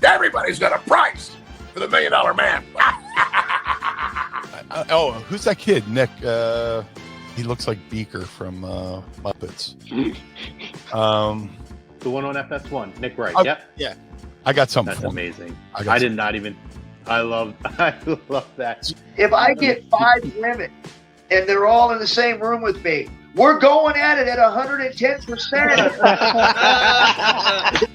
Everybody's got a price for the $1 Million Man. Who's that kid? Nick. He looks like Beaker from Muppets. The one on FS1, Nick Wright. Yep. Yeah. I got something. That's for amazing. I did not even. I love that. If I get 5 women and they're all in the same room with me, we're going at it at 110%.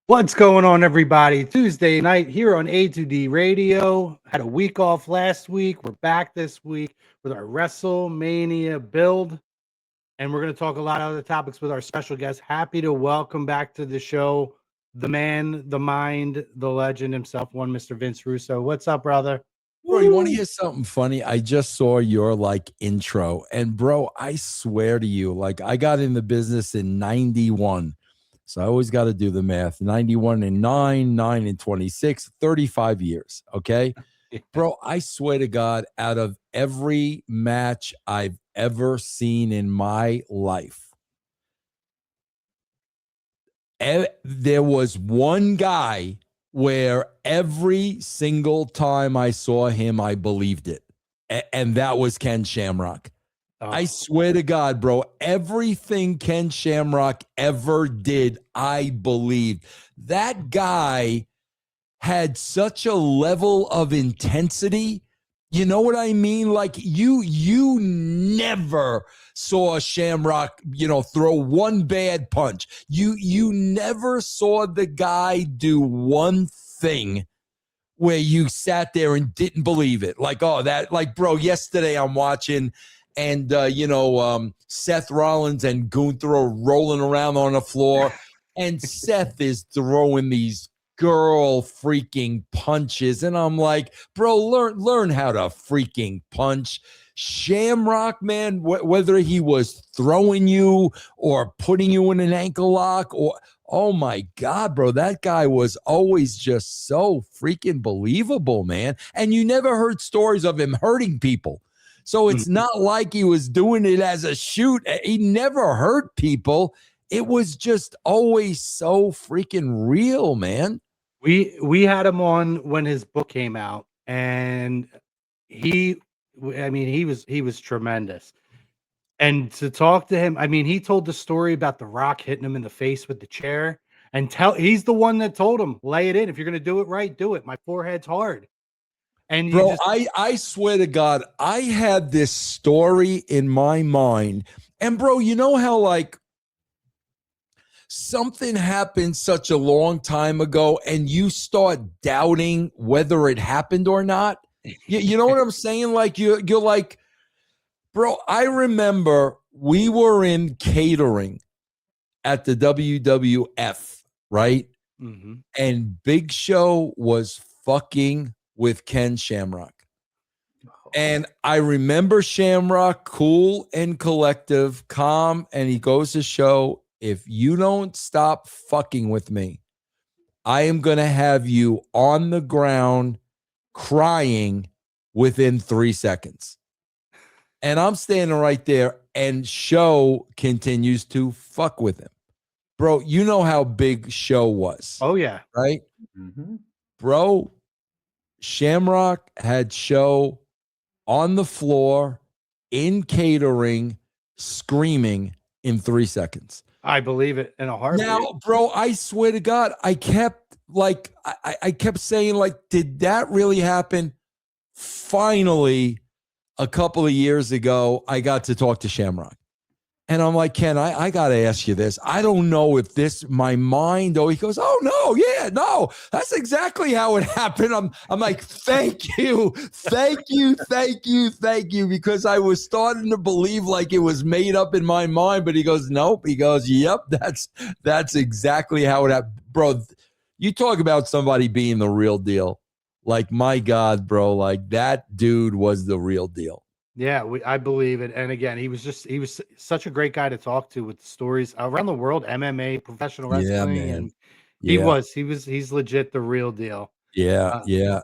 What's going on, everybody? Tuesday night here on A2D Radio. Had a week off last week. We're back this week with our WrestleMania build. And we're going to talk a lot of other topics with our special guest. Happy to welcome back to the show the man, the mind, the legend himself, one Mr. Vince Russo. What's up, brother? Bro, you want to hear something funny? I just saw your intro. And bro, I swear to you, I got in the business in 91. So I always got to do the math. 91 and 9 and 26, 35 years. Okay. Bro, I swear to God, out of every match I've ever seen in my life, there was one guy where every single time I saw him, I believed it. And that was Ken Shamrock. I swear to God, bro, everything Ken Shamrock ever did, I believed. That guy had such a level of intensity. You know what I mean? You never saw Shamrock, throw one bad punch. You never saw the guy do one thing where you sat there and didn't believe it. Bro, yesterday I'm watching and, Seth Rollins and Gunther are rolling around on the floor. And Seth is throwing these girl freaking punches. And I'm like, bro, learn how to freaking punch. Shamrock, man, whether he was throwing you or putting you in an ankle lock or, oh my God, bro, that guy was always just so freaking believable, man. And you never heard stories of him hurting people. So it's not like he was doing it as a shoot. He never hurt people. It was just always so freaking real, man. We had him on when his book came out, and he was tremendous. And to talk to him, he told the story about The Rock hitting him in the face with the chair, and he's the one that told him, lay it in. If you're going to do it right, do it. My forehead's hard. And bro, I swear to God, I had this story in my mind. And bro, you know how something happened such a long time ago and you start doubting whether it happened or not? You know what I'm saying? You're like, bro, I remember we were in catering at the WWF, right? Mm-hmm. And Big Show was fucking with Ken Shamrock. And I remember Shamrock cool and collective, calm, and he goes to show, if you don't stop fucking with me, I am going to have you on the ground crying within 3 seconds. And I'm standing right there, and Show continues to fuck with him. Bro, you know how big Show was. Oh, yeah. Right? Mm-hmm. Bro, Shamrock had Show on the floor in catering, screaming in 3 seconds. I believe it in a heartbeat. Now, bro, I swear to God, I kept I kept saying, did that really happen? Finally, a couple of years ago, I got to talk to Shamrock. And I'm like, Ken, I got to ask you this. I don't know if my mind, he goes, oh, no, yeah, no, that's exactly how it happened. I'm like, thank you, because I was starting to believe it was made up in my mind. But he goes, nope. He goes, yep, that's exactly how it happened. Bro, you talk about somebody being the real deal. My God, bro, that dude was the real deal. Yeah, I believe it. And again, he was such a great guy to talk to with stories around the world, MMA, professional wrestling. Yeah, man. And Yeah. he's legit the real deal. Yeah, yeah.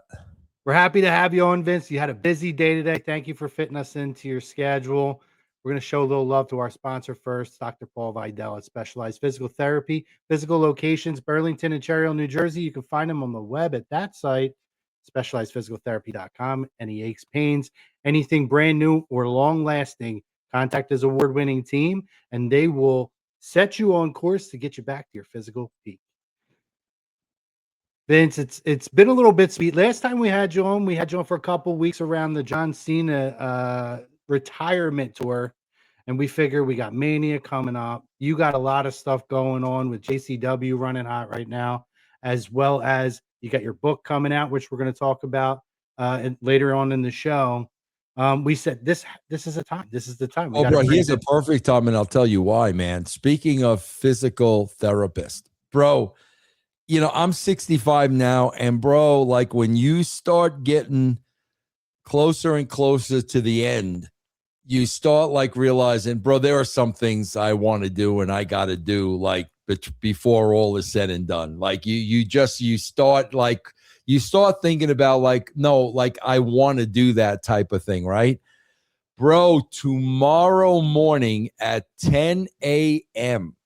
We're happy to have you on, Vince. You had a busy day today. Thank you for fitting us into your schedule. We're going to show a little love to our sponsor first, Dr. Paul Vidal at Specialized Physical Therapy. Physical locations, Burlington and Cherry Hill, New Jersey. You can find them on the web at that site, specializedphysicaltherapy.com. Any aches, pains, anything brand new or long-lasting, contact his award-winning team, and they will set you on course to get you back to your physical peak. Vince, it's been a little bit sweet. Last time we had you on for a couple weeks around the John Cena retirement tour, and we figure we got Mania coming up. You got a lot of stuff going on with JCW running hot right now, as well as you got your book coming out, which we're going to talk about later on in the show. We said this is a time. This is the time. Oh, bro, here's a perfect time, and I'll tell you why, man. Speaking of physical therapist, bro, you know, I'm 65 now, and bro, like when you start getting closer and closer to the end, you start like realizing, bro, there are some things I want to do and I got to do like before all is said and done. Like you start thinking about like, no, like I want to do that type of thing, right? Bro, tomorrow morning at 10 a.m.,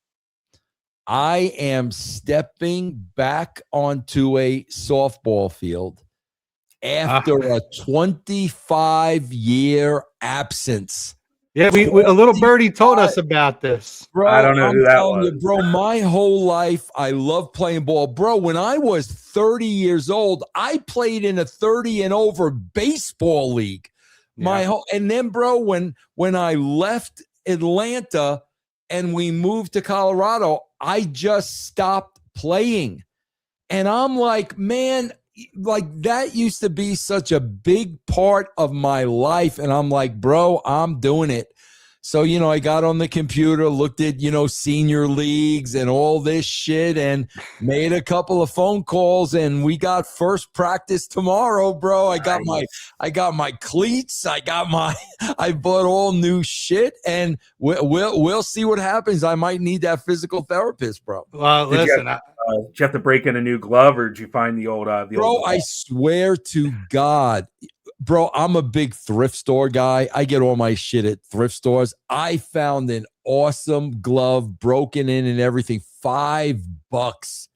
I am stepping back onto a softball field after a 25-year absence. Yeah, we a little birdie told us about this. Bro, I don't know who that was. You, bro, my whole life, I love playing ball. Bro, when I was 30 years old, I played in a 30 and over baseball league. And then, bro, when I left Atlanta and we moved to Colorado, I just stopped playing. And I'm like, man, like that used to be such a big part of my life. And I'm like, bro, I'm doing it. So, you know, I got on the computer, looked at, you know, senior leagues and all this shit and made a couple of phone calls, and we got first practice tomorrow, bro. I got my cleats. I bought all new shit, and we'll see what happens. I might need that physical therapist, bro. Well, listen, did you have to break in a new glove, or did you find the old bro, I swear to God, bro, I'm a big thrift store guy. I get all my shit at thrift stores. I found an awesome glove, broken in and everything, $5.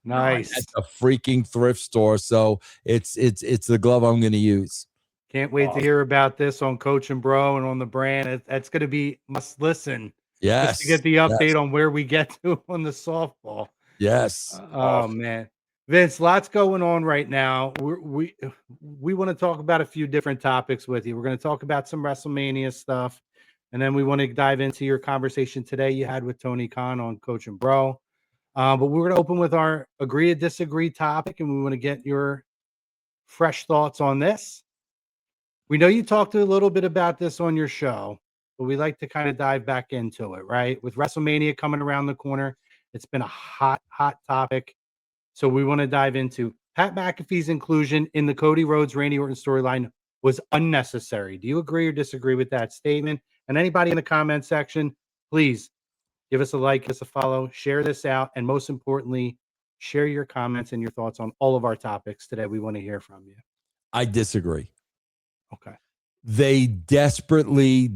Nice. At the freaking thrift store. So it's the glove I'm going to use. Can't wait to hear about this on Coach and Bro and on the brand. That's going to be must listen. Yes. Just to get the update on where we get to on the softball. Yes. Oh, man. Vince, lots going on right now. We want to talk about a few different topics with you. We're going to talk about some WrestleMania stuff, and then we want to dive into your conversation today you had with Tony Khan on Coach and Bro. But we're going to open with our agree or disagree topic, and we want to get your fresh thoughts on this. We know you talked a little bit about this on your show, but we like to kind of dive back into it, right? With WrestleMania coming around the corner, it's been a hot topic. So we want to dive into Pat McAfee's inclusion in the Cody Rhodes, Randy Orton storyline was unnecessary. Do you agree or disagree with that statement? And anybody in the comment section, please give us a like, give us a follow, share this out, and most importantly, share your comments and your thoughts on all of our topics today. We want to hear from you. I disagree. Okay. They desperately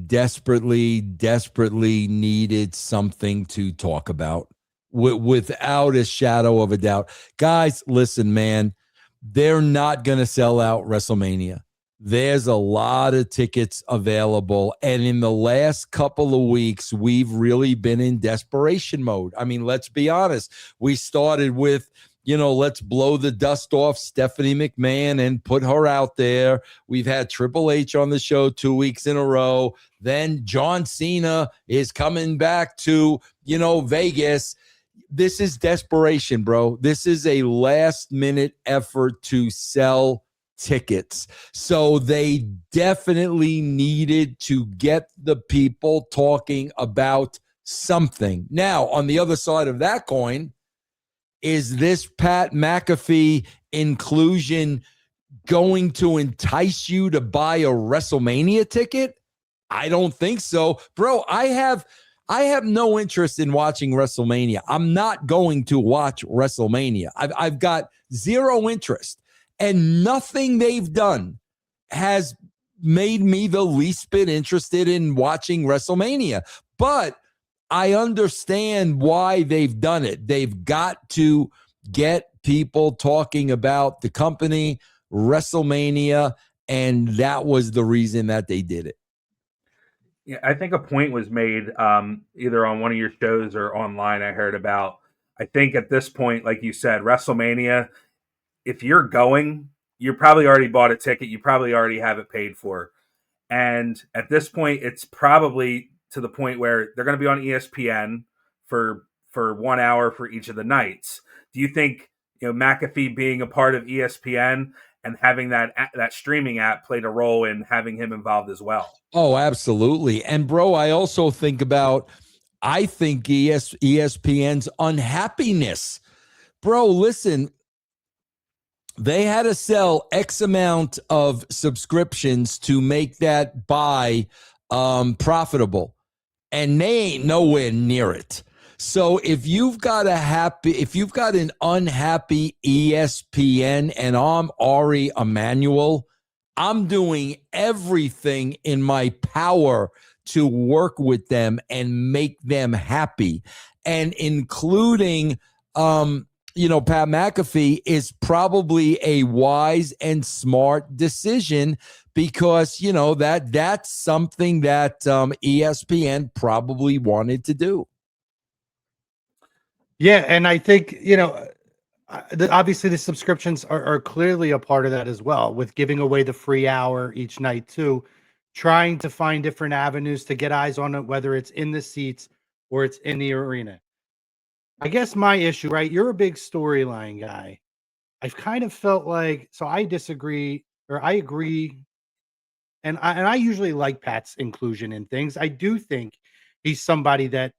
needed something to talk about. Without a shadow of a doubt. Guys, listen, man, they're not going to sell out WrestleMania. There's a lot of tickets available. And in the last couple of weeks, we've really been in desperation mode. I mean, let's be honest. We started with, you know, let's blow the dust off Stephanie McMahon and put her out there. We've had Triple H on the show 2 weeks in a row. Then John Cena is coming back to, you know, Vegas. This is desperation, bro. This is a last-minute effort to sell tickets. So they definitely needed to get the people talking about something. Now, on the other side of that coin, is this Pat McAfee inclusion going to entice you to buy a WrestleMania ticket? I don't think so. Bro, I have no interest in watching WrestleMania. I'm not going to watch WrestleMania. I've got zero interest, and nothing they've done has made me the least bit interested in watching WrestleMania. But I understand why they've done it. They've got to get people talking about the company, WrestleMania, and that was the reason that they did it. Yeah, I think a point was made either on one of your shows or online. I heard about. I think at this point, like you said, WrestleMania. If you're going, you probably already bought a ticket. You probably already have it paid for. And at this point, it's probably to the point where they're going to be on ESPN for 1 hour for each of the nights. Do you think McAfee being a part of ESPN and having that streaming app played a role in having him involved as well? Oh, absolutely. And bro, I also think ESPN's unhappiness. Bro, listen, they had to sell X amount of subscriptions to make that buy profitable, and they ain't nowhere near it. So if you've got an unhappy ESPN, and I'm Ari Emanuel, I'm doing everything in my power to work with them and make them happy, and including Pat McAfee is probably a wise and smart decision, because that's something that ESPN probably wanted to do. Yeah, and I think obviously the subscriptions are clearly a part of that as well, with giving away the free hour each night too, trying to find different avenues to get eyes on it, whether it's in the seats or it's in the arena. I guess my issue, right? You're a big storyline guy. I've kind of felt like, so I disagree, or I agree. And I usually like Pat's inclusion in things. I do think he's somebody that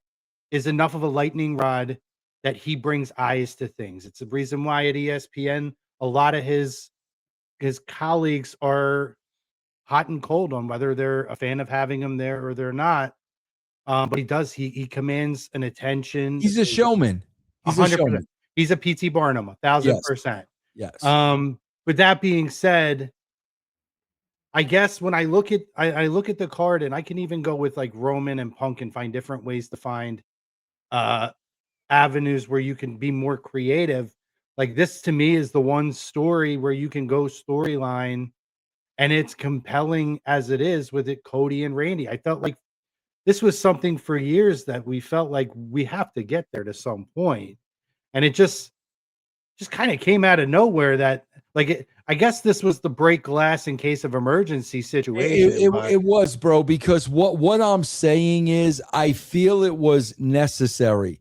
is enough of a lightning rod that he brings eyes to things. It's the reason why at ESPN, a lot of his colleagues are hot and cold on whether they're a fan of having him there or they're not. But he commands an attention. He's a showman. He's a showman. He's a PT Barnum, 1,000%. Yes. With that being said, I guess when I look at the card, and I can even go with like Roman and Punk and find different ways to find avenues where you can be more creative. Like this to me is the one story where you can go storyline, and it's compelling as it is with it, Cody and Randy. I felt like this was something for years that we felt like we have to get there to some point. And it just kind of came out of nowhere that I guess this was the break glass in case of emergency situation. It was, bro, because what I'm saying is I feel it was necessary.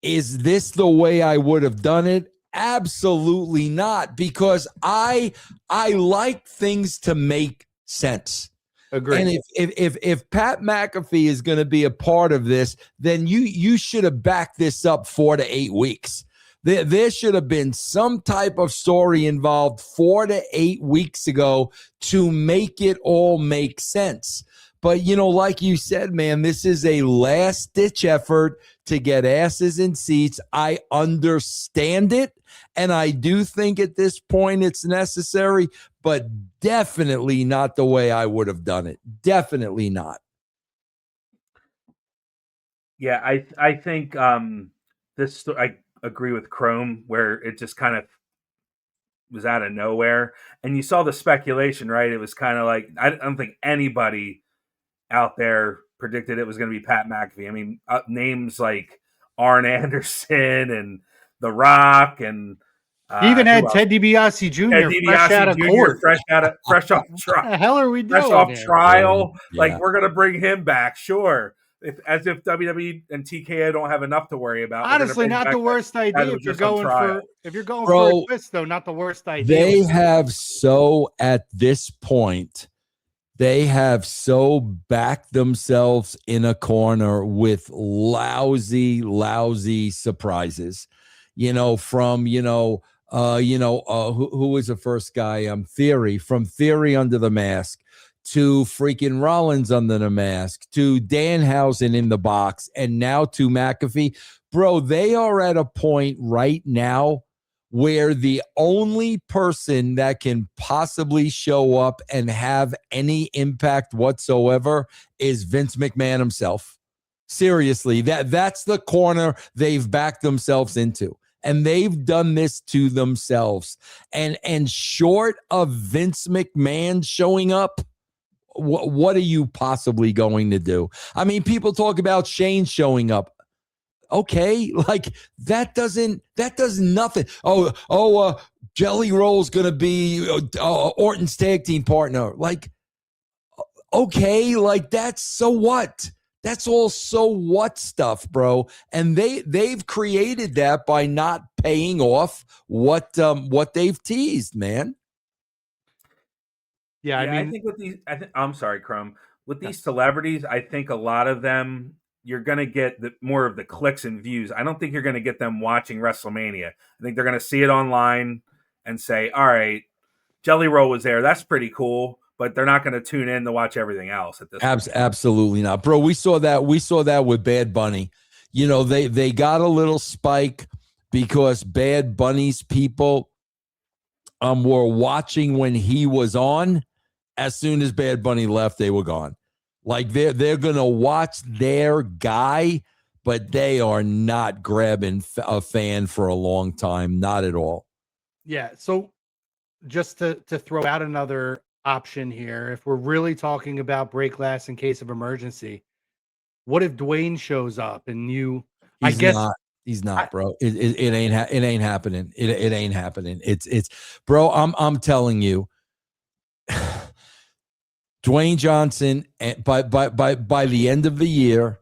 Is this the way I would have done it? Absolutely not, because I like things to make sense. Agreed. And if Pat McAfee is going to be a part of this, then you should have backed this up 4 to 8 weeks. There should have been some type of story involved 4 to 8 weeks ago to make it all make sense. But, like you said, man, this is a last-ditch effort to get asses in seats. I understand it, and I do think at this point it's necessary, but definitely not the way I would have done it. Definitely not. Yeah, I think this. I agree with Chrome, where it just kind of was out of nowhere, and you saw the speculation, right? It was kind of like I don't think anybody out there predicted it was going to be Pat McAfee. I mean, names like Arn Anderson and The Rock, and he even had Ted DiBiase Jr. fresh out of court, fresh off trial. What the hell are we doing? Fresh off trial, Yeah. Like we're going to bring him back, sure. As if WWE and TKO don't have enough to worry about. Honestly, not the worst idea if you're going for a twist, though. Not the worst idea. They have at this point. They have so backed themselves in a corner with lousy surprises, from, who was the first guy? Theory, from Theory under the mask to freaking Rollins under the mask to Danhausen in the box and now to McAfee. Bro, they are at a point right now where the only person that can possibly show up and have any impact whatsoever is Vince McMahon himself. Seriously, that's the corner they've backed themselves into. And they've done this to themselves. And short of Vince McMahon showing up, what are you possibly going to do? I mean, people talk about Shane showing up. Okay, like that does nothing. Jelly Roll's gonna be Orton's tag team partner. Like, okay, like that's so what? That's all so what stuff, bro. And they've created that by not paying off what they've teased, man. Yeah, I mean, I think with these, I'm sorry, Crumb. With these celebrities, I think a lot of them, you're going to get more of the clicks and views. I don't think you're going to get them watching WrestleMania. I think they're going to see it online and say, all right, Jelly Roll was there. That's pretty cool. But they're not going to tune in to watch everything else at this point. Absolutely not, bro. We saw that with Bad Bunny. You know, they got a little spike because Bad Bunny's people were watching when he was on. As soon as Bad Bunny left, they were gone. Like they're gonna watch their guy, but they are not grabbing a fan for a long time, not at all. Yeah. So just to throw out another option here, if we're really talking about break glass in case of emergency, what if Dwayne shows up and you? He's not, bro. It ain't happening. It ain't happening. It's bro. I'm telling you. Dwayne Johnson, by the end of the year,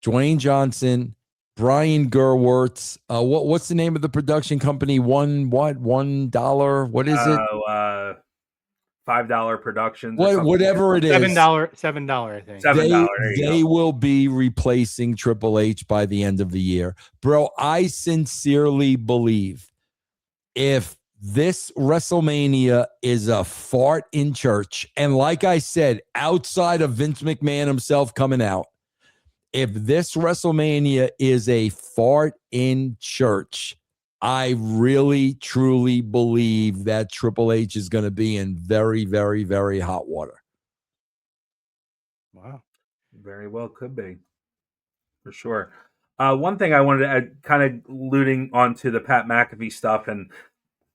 Dwayne Johnson, Brian Gerwertz, what's the name of the production company? $1? What is it? $5 Productions. Whatever it is. $7, I think. $7. They will be replacing Triple H by the end of the year. Bro, I sincerely believe if this WrestleMania is a fart in church, and like I said, outside of Vince McMahon himself coming out, if this WrestleMania is a fart in church, I really, truly believe that Triple H is going to be in very, very, very hot water. Wow. Very well could be. For sure. One thing I wanted to add, kind of alluding onto the Pat McAfee stuff and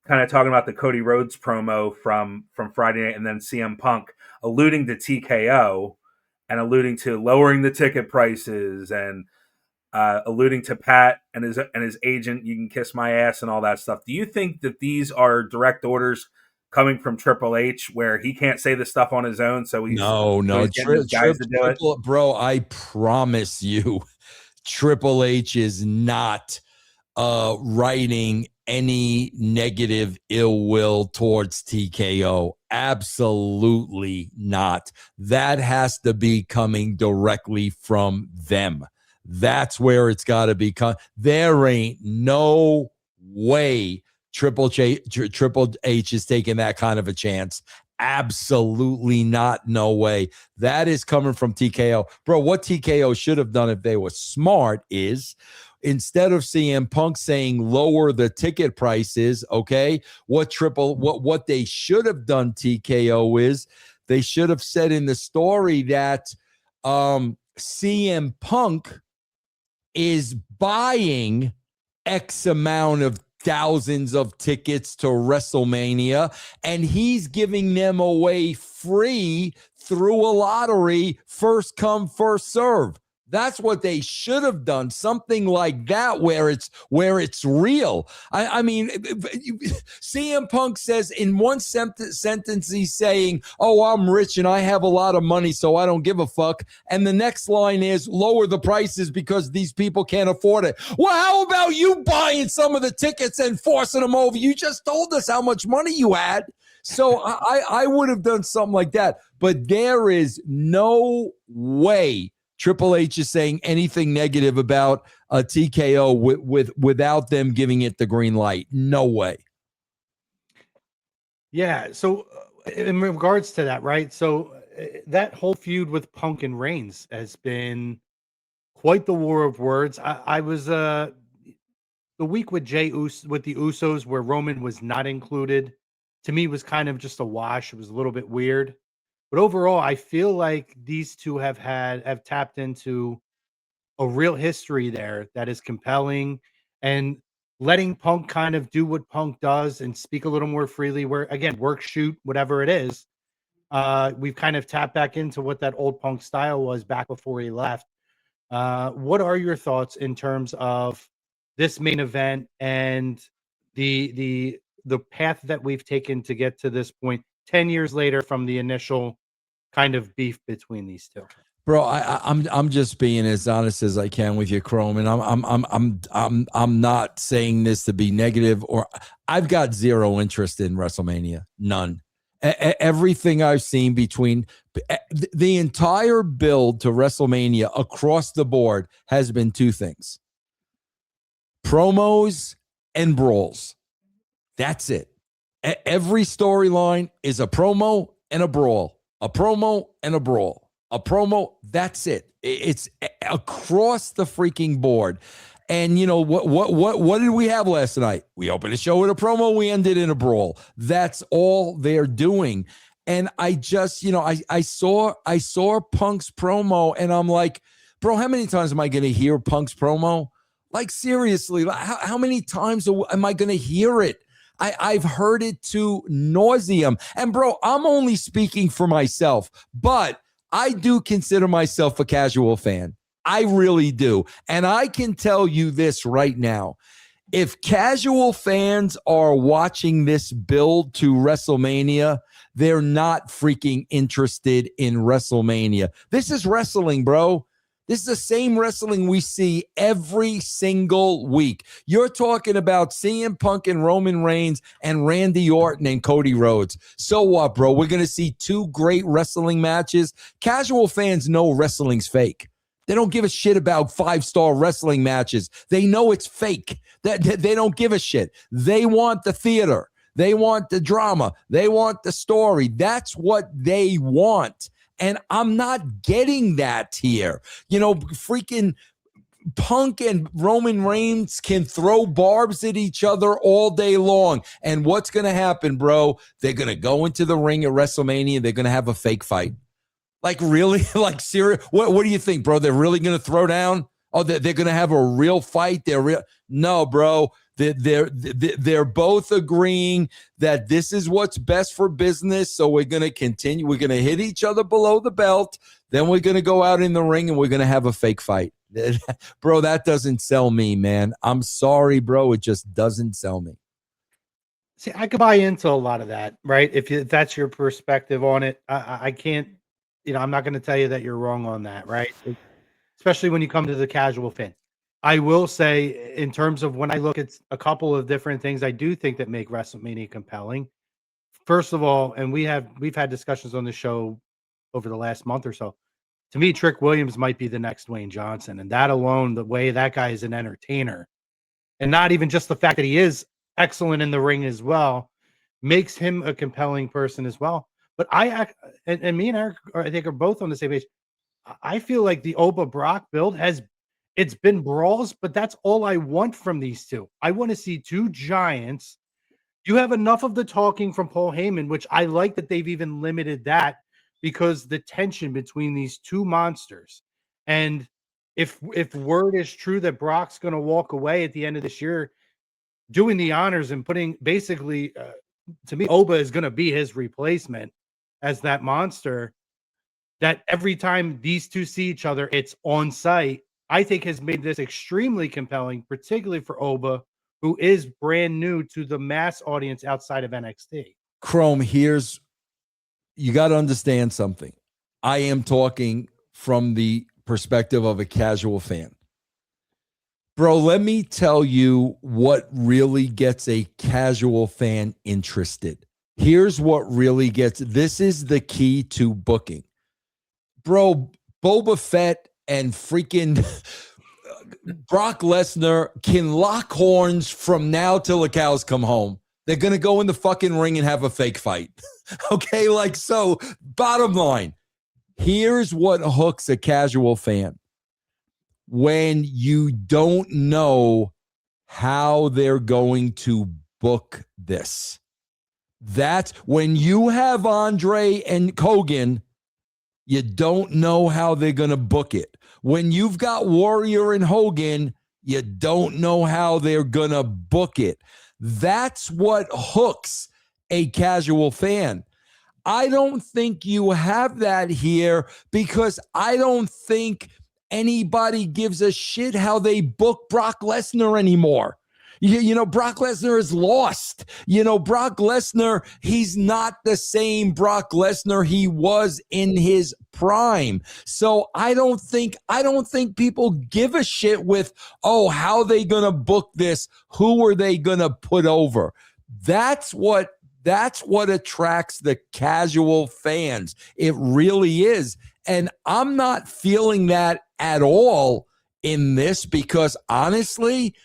kind of talking about the Cody Rhodes promo from Friday night and then CM Punk alluding to TKO and alluding to lowering the ticket prices and alluding to Pat and his agent, you can kiss my ass and all that stuff. Do you think that these are direct orders coming from Triple H where he can't say this stuff on his own? So he's getting his guys to do it? Bro, I promise you, Triple H is not writing any negative ill will towards TKO. Absolutely not. That has to be coming directly from them. That's where it's got to be. There ain't no way Triple H is taking that kind of a chance. Absolutely not. No way. That is coming from TKO. Bro, what TKO should have done if they were smart is, instead of CM Punk saying lower the ticket prices, okay, what they should have done, TKO, is they should have said in the story that CM Punk is buying X amount of thousands of tickets to WrestleMania, and he's giving them away free through a lottery, first come, first serve. That's what they should have done. Something like that where it's real. I mean, CM Punk says in one sentence, he's saying, oh, I'm rich and I have a lot of money, so I don't give a fuck. And the next line is lower the prices because these people can't afford it. Well, how about you buying some of the tickets and forcing them over? You just told us how much money you had. So I would have done something like that. But there is no way Triple H is saying anything negative about a TKO without them giving it the green light. No way. Yeah. So in regards to that, right? So that whole feud with Punk and Reigns has been quite the war of words. I was the week with with the Usos where Roman was not included, to me was kind of just a wash. It was a little bit weird. But overall, I feel like these two have tapped into a real history there that is compelling, and letting Punk kind of do what Punk does and speak a little more freely, where again, work, shoot, whatever it is. We've kind of tapped back into what that old Punk style was back before he left. What are your thoughts in terms of this main event and the path that we've taken to get to this point 10 years later from the initial kind of beef between these two? Bro, I'm just being as honest as I can with you, Chrome, and I'm not saying this to be negative, or I've got zero interest in WrestleMania, none. Everything I've seen between the entire build to WrestleMania across the board has been two things: promos and brawls. That's it. Every storyline is a promo and a brawl, a promo and a brawl. A promo, that's it. It's across the freaking board. And you know what did we have last night? We opened the show with a promo, we ended in a brawl. That's all they're doing. And I just, I saw Punk's promo and I'm like, bro, how many times am I going to hear Punk's promo? Like seriously, how many times am I going to hear it? I've heard it to nauseum. And bro, I'm only speaking for myself, but I do consider myself a casual fan. I really do. And I can tell you this right now. If casual fans are watching this build to WrestleMania, they're not freaking interested in WrestleMania. This is wrestling, bro. This is the same wrestling we see every single week. You're talking about CM Punk and Roman Reigns and Randy Orton and Cody Rhodes. So what, bro? We're going to see two great wrestling matches. Casual fans know wrestling's fake. They don't give a shit about 5-star wrestling matches. They know it's fake. They don't give a shit. They want the theater. They want the drama. They want the story. That's what they want. And I'm not getting that here. Freaking Punk and Roman Reigns can throw barbs at each other all day long. And what's going to happen, bro? They're going to go into the ring at WrestleMania. They're going to have a fake fight. Like, really? Like, serious? What do you think, bro? They're really going to throw down? Oh, they're going to have a real fight? No, bro. They're both agreeing that this is what's best for business. So we're going to continue. We're going to hit each other below the belt. Then we're going to go out in the ring and we're going to have a fake fight. Bro, that doesn't sell me, man. I'm sorry, bro. It just doesn't sell me. See, I could buy into a lot of that, right? If that's your perspective on it, I can't, I'm not going to tell you that you're wrong on that, right? Especially when you come to the casual fan. I will say, in terms of when I look at a couple of different things, I do think that make WrestleMania compelling. First of all, and we've had discussions on the show over the last month or so. To me, Trick Williams might be the next Dwayne Johnson, and that alone, the way that guy is an entertainer, and not even just the fact that he is excellent in the ring as well, makes him a compelling person as well. But and me and Eric, I think, are both on the same page. I feel like the Oba Brock build it's been brawls, but that's all I want from these two. I want to see two giants. You have enough of the talking from Paul Heyman, which I like that they've even limited that, because the tension between these two monsters. And if word is true that Brock's going to walk away at the end of this year, doing the honors and putting basically, to me, Oba is going to be his replacement as that monster, that every time these two see each other, it's on site, I think has made this extremely compelling, particularly for Oba, who is brand new to the mass audience outside of NXT. Chrome, you got to understand something. I am talking from the perspective of a casual fan. Bro, let me tell you what really gets a casual fan interested. Here's what really this is the key to booking. Bro, Boba Fett and freaking Brock Lesnar can lock horns from now till the cows come home. They're going to go in the fucking ring and have a fake fight. Okay, so bottom line, here's what hooks a casual fan. When you don't know how they're going to book this. That's when you have Andre and Kogan, you don't know how they're going to book it. When you've got Warrior and Hogan, you don't know how they're going to book it. That's what hooks a casual fan. I don't think you have that here because I don't think anybody gives a shit how they book Brock Lesnar anymore. You know, Brock Lesnar is lost. You know, Brock Lesnar, he's not the same Brock Lesnar he was in his prime. So I don't think people give a shit with, oh, how are they going to book this? Who are they going to put over? That's what attracts the casual fans. It really is. And I'm not feeling that at all in this because honestly,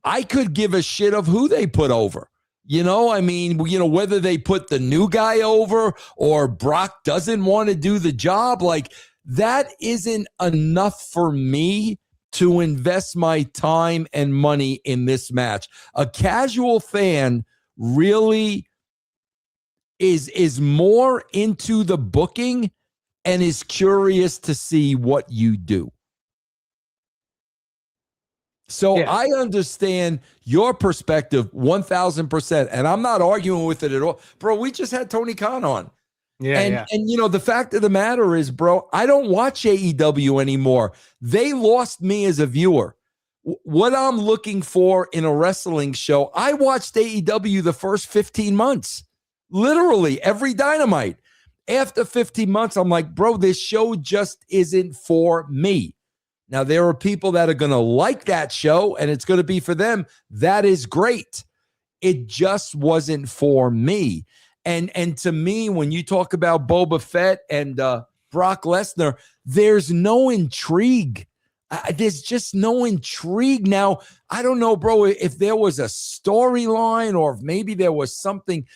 I could give a shit of who they put over. You know, I mean, you know, whether they put the new guy over or Brock doesn't want to do the job, like that isn't enough for me to invest my time and money in this match. A casual fan really is more into the booking and is curious to see what you do. So yeah. I understand your perspective 1,000%, and I'm not arguing with it at all. Bro, we just had Tony Khan on. And you know, the fact of the matter is, bro, I don't watch AEW anymore. They lost me as a viewer. What I'm looking for in a wrestling show, I watched AEW the first 15 months. Literally every Dynamite. After 15 months, I'm like, bro, this show just isn't for me. Now, there are people that are going to like that show, and it's going to be for them. That is great. It just wasn't for me. And to me, when you talk about Boba Fett and Brock Lesnar, there's no intrigue. There's just no intrigue. Now, I don't know, bro, if there was a storyline or if maybe there was something,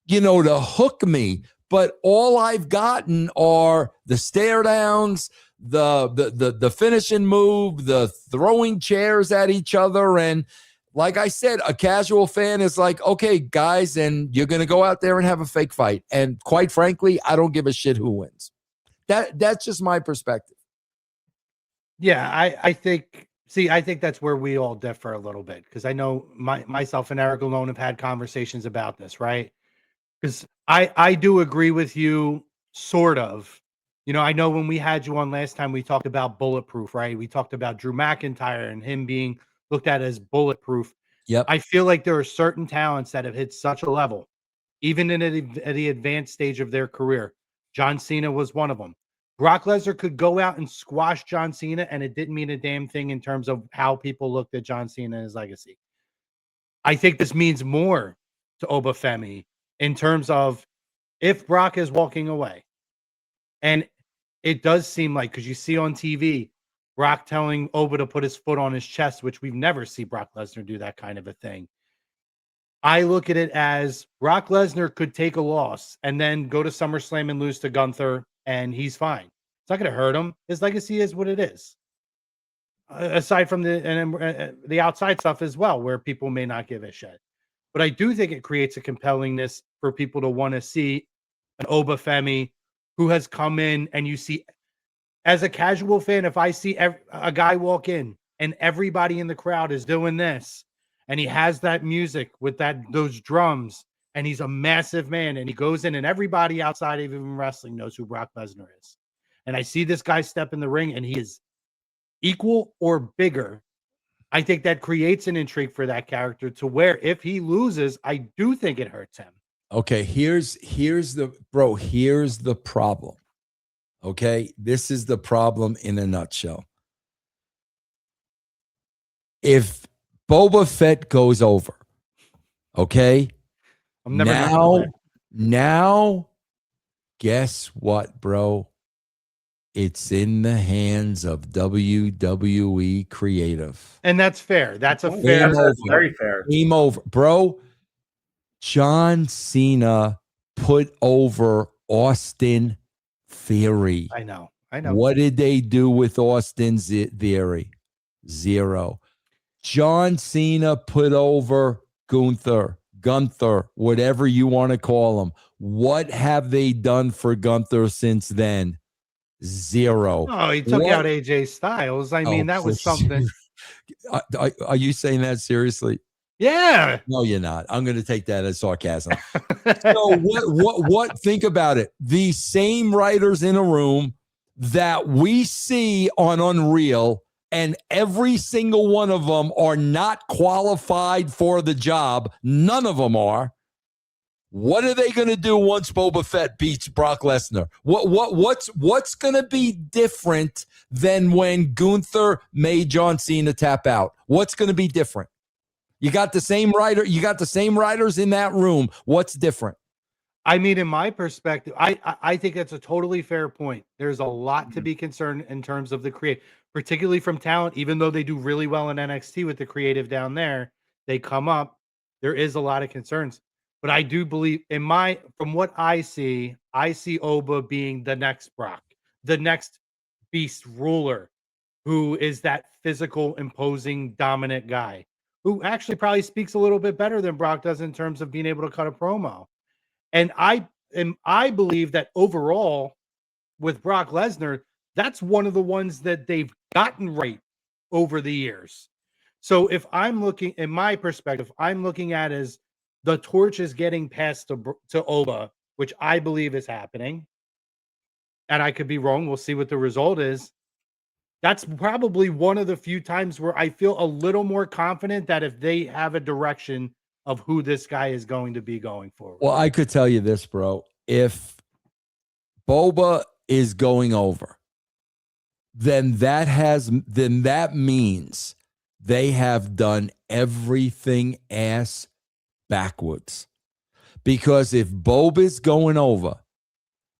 you know, to hook me. But all I've gotten are the stare downs, the finishing move, the throwing chairs at each other. And like I said, a casual fan is like, okay, guys, and you're going to go out there and have a fake fight. And quite frankly, I don't give a shit who wins. That's just my perspective. Yeah, I think that's where we all differ a little bit because I know myself and Eric alone have had conversations about this, right? Because I do agree with you, sort of. You know, I know when we had you on last time, we talked about bulletproof, right? We talked about Drew McIntyre and him being looked at as bulletproof. Yep. I feel like there are certain talents that have hit such a level, even at the advanced stage of their career. John Cena was one of them. Brock Lesnar could go out and squash John Cena, and it didn't mean a damn thing in terms of how people looked at John Cena and his legacy. I think this means more to Oba Femi in terms of if Brock is walking away. And it does seem like, because you see on TV, Brock telling Oba to put his foot on his chest, which we've never seen Brock Lesnar do that kind of a thing. I look at it as Brock Lesnar could take a loss and then go to SummerSlam and lose to Gunther, and he's fine. It's not going to hurt him. His legacy is what it is. Aside from the outside stuff as well, where people may not give a shit. But I do think it creates a compellingness for people to want to see an Oba Femi who has come in, and you see, as a casual fan, if I see a guy walk in and everybody in the crowd is doing this, and he has that music with those drums, and he's a massive man, and he goes in, and everybody outside of even wrestling knows who Brock Lesnar is. And I see this guy step in the ring, and he is equal or bigger. I think that creates an intrigue for that character to where if he loses, I do think it hurts him. Okay, here's the problem. Okay, this is the problem in a nutshell. If Boba Fett goes over, okay, now, guess what, bro? It's in the hands of WWE creative. And that's fair. That's a fair. That's very fair. Game over, bro. John Cena put over Austin Theory. I know. What did they do with Austin's Theory? Zero. John Cena put over Gunther, whatever you want to call him. What have they done for Gunther since then? Zero. Oh, he took out AJ Styles. I mean, that was something. Are you saying that seriously? Yeah. No, you're not. I'm going to take that as sarcasm. So what? Think about it. The same writers in a room that we see on Unreal, and every single one of them are not qualified for the job. None of them are. What are they going to do once Boba Fett beats Brock Lesnar? What's going to be different than when Gunther made John Cena tap out? What's going to be different? You got the same writer. You got the same writers in that room. What's different? I mean, in my perspective, I think that's a totally fair point. There's a lot to be concerned in terms of the creative, particularly from talent. Even though they do really well in NXT with the creative down there, they come up. There is a lot of concerns, but I do believe from what I see Oba being the next Brock, the next beast ruler, who is that physical, imposing, dominant guy, who actually probably speaks a little bit better than Brock does in terms of being able to cut a promo. And I believe that overall with Brock Lesnar, that's one of the ones that they've gotten right over the years. So if I'm looking, in my perspective, I'm looking at as the torch is getting passed to Oba, which I believe is happening. And I could be wrong. We'll see what the result is. That's probably one of the few times where I feel a little more confident that if they have a direction of who this guy is going to be going forward. Well, I could tell you this, bro. If Boba is going over, then that means they have done everything ass backwards. Because if Boba's going over,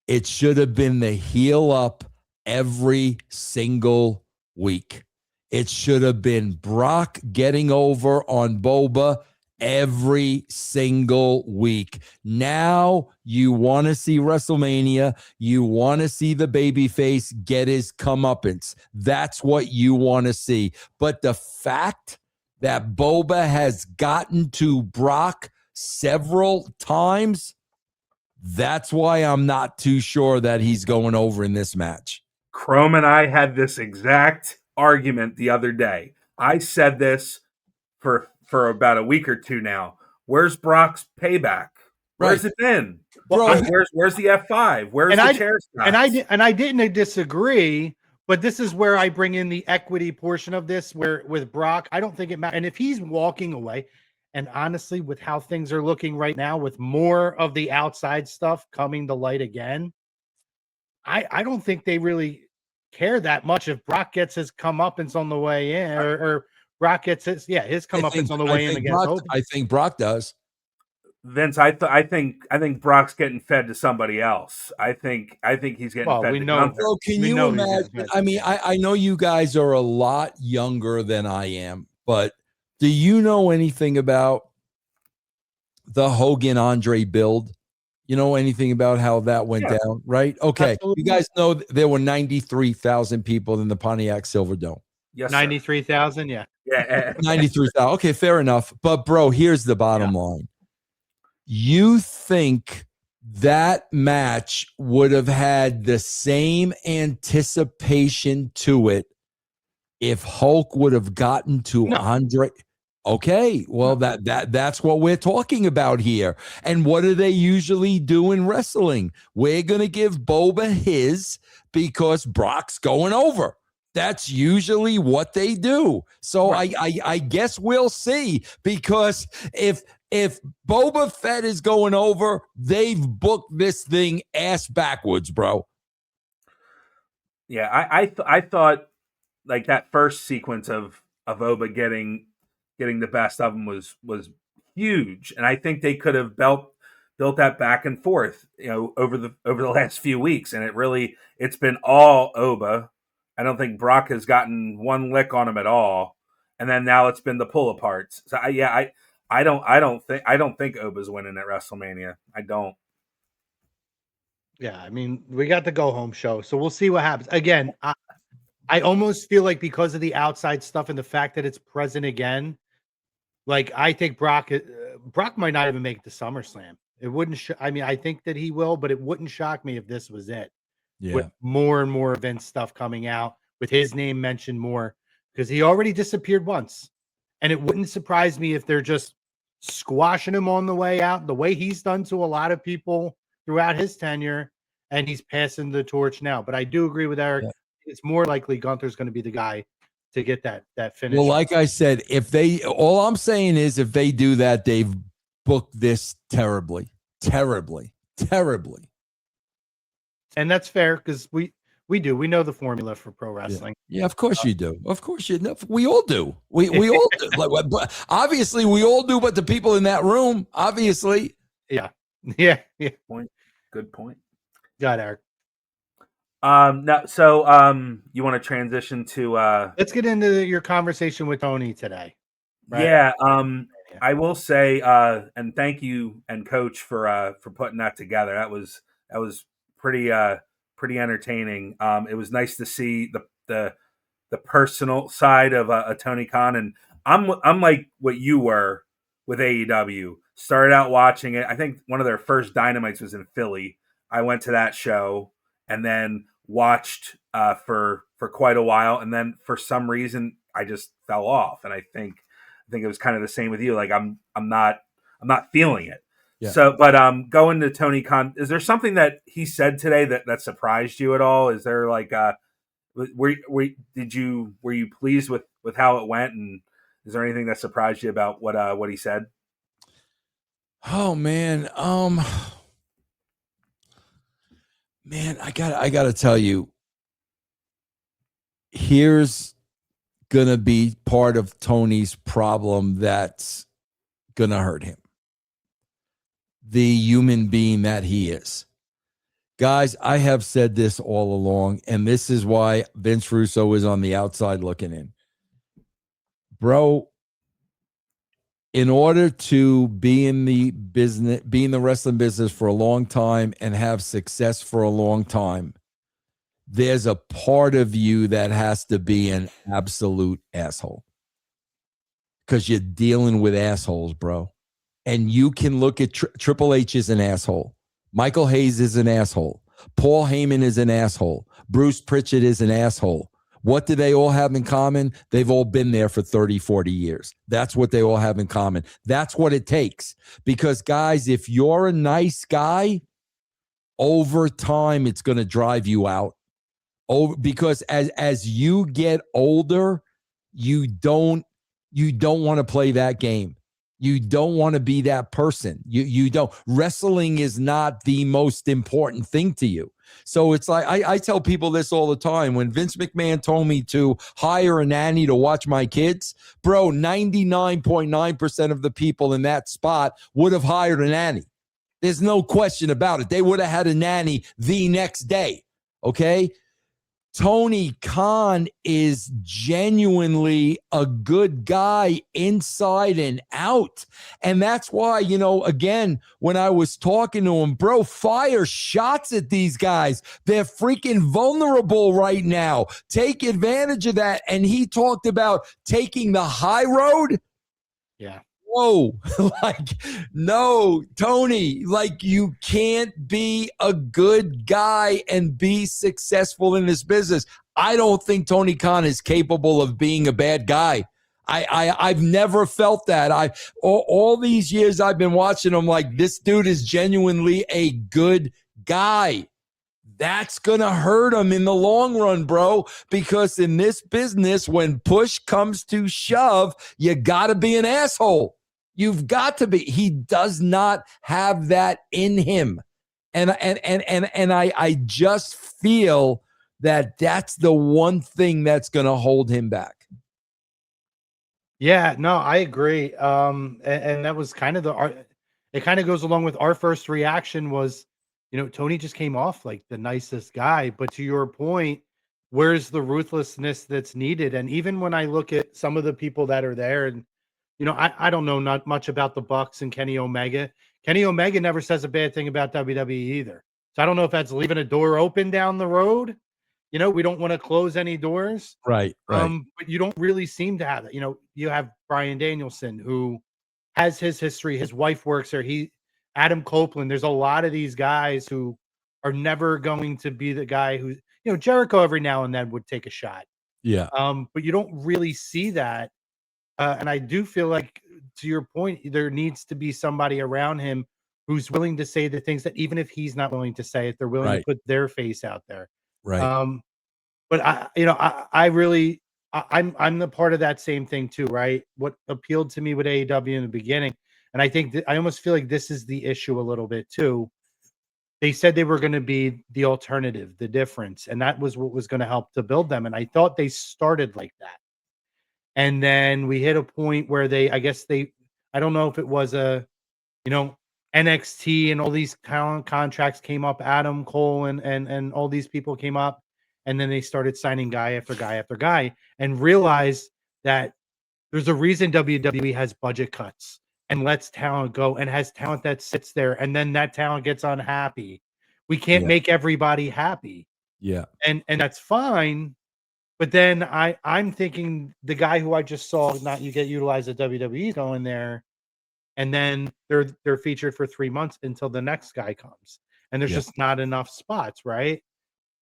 it should have been the heel up every single week. It should have been Brock getting over on Boba every single week. Now you want to see WrestleMania. You want to see the babyface get his comeuppance. That's what you want to see. But the fact that Boba has gotten to Brock several times, that's why I'm not too sure that he's going over in this match. Chrome and I had this exact argument the other day. I said this for about a week or two now. Where's Brock's payback? Where's it been? Bro, where's the F5? Where's the chair shots? And I didn't disagree, but this is where I bring in the equity portion of this, where with Brock, I don't think it matters. And if he's walking away, and honestly, with how things are looking right now, with more of the outside stuff coming to light again, I don't think they really care that much if Brock gets his comeuppance on the way in, or Brock gets his comeuppance on the way in against Oba. I think Brock does. Vince, I think Brock's getting fed to somebody else. I think he's getting fed to Gunther. Bro, can you imagine? I mean, I know you guys are a lot younger than I am, but do you know anything about the Hogan Andre build? You know anything about how that went down, right? Okay. Absolutely. You guys know there were 93,000 people in the Pontiac Silverdome. Yes, 93,000, yeah. 93,000. Okay, fair enough. But bro, here's the bottom line. You think that match would have had the same anticipation to it if Hulk would have gotten to Andre? Okay, well, that's what we're talking about here. And what do they usually do in wrestling? We're going to give Boba his because Brock's going over. That's usually what they do. So I guess we'll see, because if Boba Fett is going over, they've booked this thing ass backwards, bro. Yeah, I thought like that first sequence of Oba getting the best of him was huge, and I think they could have built that back and forth, over the last few weeks, and it's been all Oba. I don't think Brock has gotten one lick on him at all, and then now it's been the pull aparts. So I don't think Oba's winning at WrestleMania. I don't. Yeah, I mean, we got the go home show, so we'll see what happens. Again, I almost feel like because of the outside stuff and the fact that it's present again, like I think Brock might not even make it to SummerSlam. It wouldn't. I mean, I think that he will, but it wouldn't shock me if this was it. With more and more event stuff coming out, with his name mentioned more, because he already disappeared once, and it wouldn't surprise me if they're just squashing him on the way out, the way he's done to a lot of people throughout his tenure, and he's passing the torch now. But I do agree with Eric. Yeah. It's more likely Gunther's going to be the guy to get that finish. Well, like I said, all I'm saying is if they do that, they've booked this terribly. And that's fair because we know the formula for pro wrestling. Yeah, of course you do. Of course you know. We all do. We all do. Like, obviously, we all do. But the people in that room, obviously, yeah. Point. Good point. Got Eric. No, so you want to transition to let's get into your conversation with Tony today. Right? Yeah. I will say, and thank you and Coach for putting that together. That was pretty entertaining. It was nice to see the personal side of a Tony Khan, and I'm like what you were with AEW. Started out watching it. I think one of their first Dynamites was in Philly. I went to that show and then watched for quite a while, and then for some reason I just fell off. And I think it was kind of the same with you. Like I'm not feeling it. Yeah. So, but going to Tony Khan, is there something that he said today that surprised you at all? Is there like were you pleased with how it went, and is there anything that surprised you about what he said? Oh man, man, I gotta tell you, here's gonna be part of Tony's problem that's gonna hurt him. The human being that he is. Guys, I have said this all along, and this is why Vince Russo is on the outside looking in. Bro, in order to be in the business, be in the wrestling business for a long time and have success for a long time, there's a part of you that has to be an absolute asshole. Because you're dealing with assholes, bro. And you can look at Triple H is an asshole. Michael Hayes is an asshole. Paul Heyman is an asshole. Bruce Pritchard is an asshole. What do they all have in common? They've all been there for 30, 40 years. That's what they all have in common. That's what it takes. Because, guys, if you're a nice guy, over time, it's going to drive you out. Because as you get older, you don't want to play that game. You don't want to be that person. You don't. Wrestling is not the most important thing to you. So it's like I tell people this all the time. When Vince McMahon told me to hire a nanny to watch my kids, bro, 99.9% of the people in that spot would have hired a nanny. There's no question about it. They would have had a nanny the next day. Okay? Tony Khan is genuinely a good guy inside and out. And that's why, again, when I was talking to him, bro, fire shots at these guys. They're freaking vulnerable right now. Take advantage of that. And he talked about taking the high road. Yeah. Whoa, like, no, Tony, like, you can't be a good guy and be successful in this business. I don't think Tony Khan is capable of being a bad guy. I've never felt that. All these years I've been watching him, like, this dude is genuinely a good guy. That's going to hurt him in the long run, bro, because in this business, when push comes to shove, you got to be an asshole. You've got to be. He does not have that in him. And I just feel that that's the one thing that's going to hold him back. Yeah, no, I agree. And that was kind of it kind of goes along with our first reaction was, Tony just came off like the nicest guy. But to your point, where's the ruthlessness that's needed? And even when I look at some of the people that are there, and I don't know not much about the Bucks and Kenny Omega. Kenny Omega never says a bad thing about WWE either. So I don't know if that's leaving a door open down the road. we don't want to close any doors. Right. But you don't really seem to have it. You have Bryan Danielson, who has his history. His wife works there. Adam Copeland. There's a lot of these guys who are never going to be the guy who, Jericho every now and then would take a shot. Yeah. But you don't really see that. And I do feel like, to your point, there needs to be somebody around him who's willing to say the things that, even if he's not willing to say it, they're willing to put their face out there. Right. But I'm the part of that same thing too, right? What appealed to me with AEW in the beginning, and I think I almost feel like this is the issue a little bit too. They said they were going to be the alternative, the difference, and that was what was going to help to build them. And I thought they started like that. And then we hit a point where I don't know if it was NXT and all these talent contracts came up, Adam Cole and all these people came up, and then they started signing guy after guy after guy, and realized that there's a reason WWE has budget cuts and lets talent go and has talent that sits there, and then that talent gets unhappy. We can't make everybody happy. Yeah. And that's fine. But then I'm thinking the guy who I just saw not you get utilized at WWE going there, and then they're featured for 3 months until the next guy comes, and there's just not enough spots, right?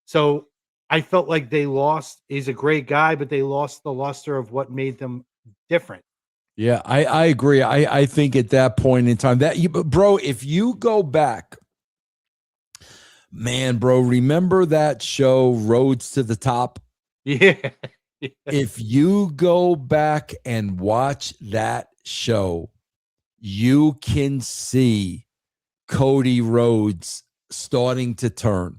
So I felt like they lost. He's a great guy, but they lost the luster of what made them different. Yeah, I agree. I think at that point in time bro, if you go back, man, bro, remember that show Roads to the Top? Yeah. If you go back and watch that show, you can see Cody Rhodes starting to turn.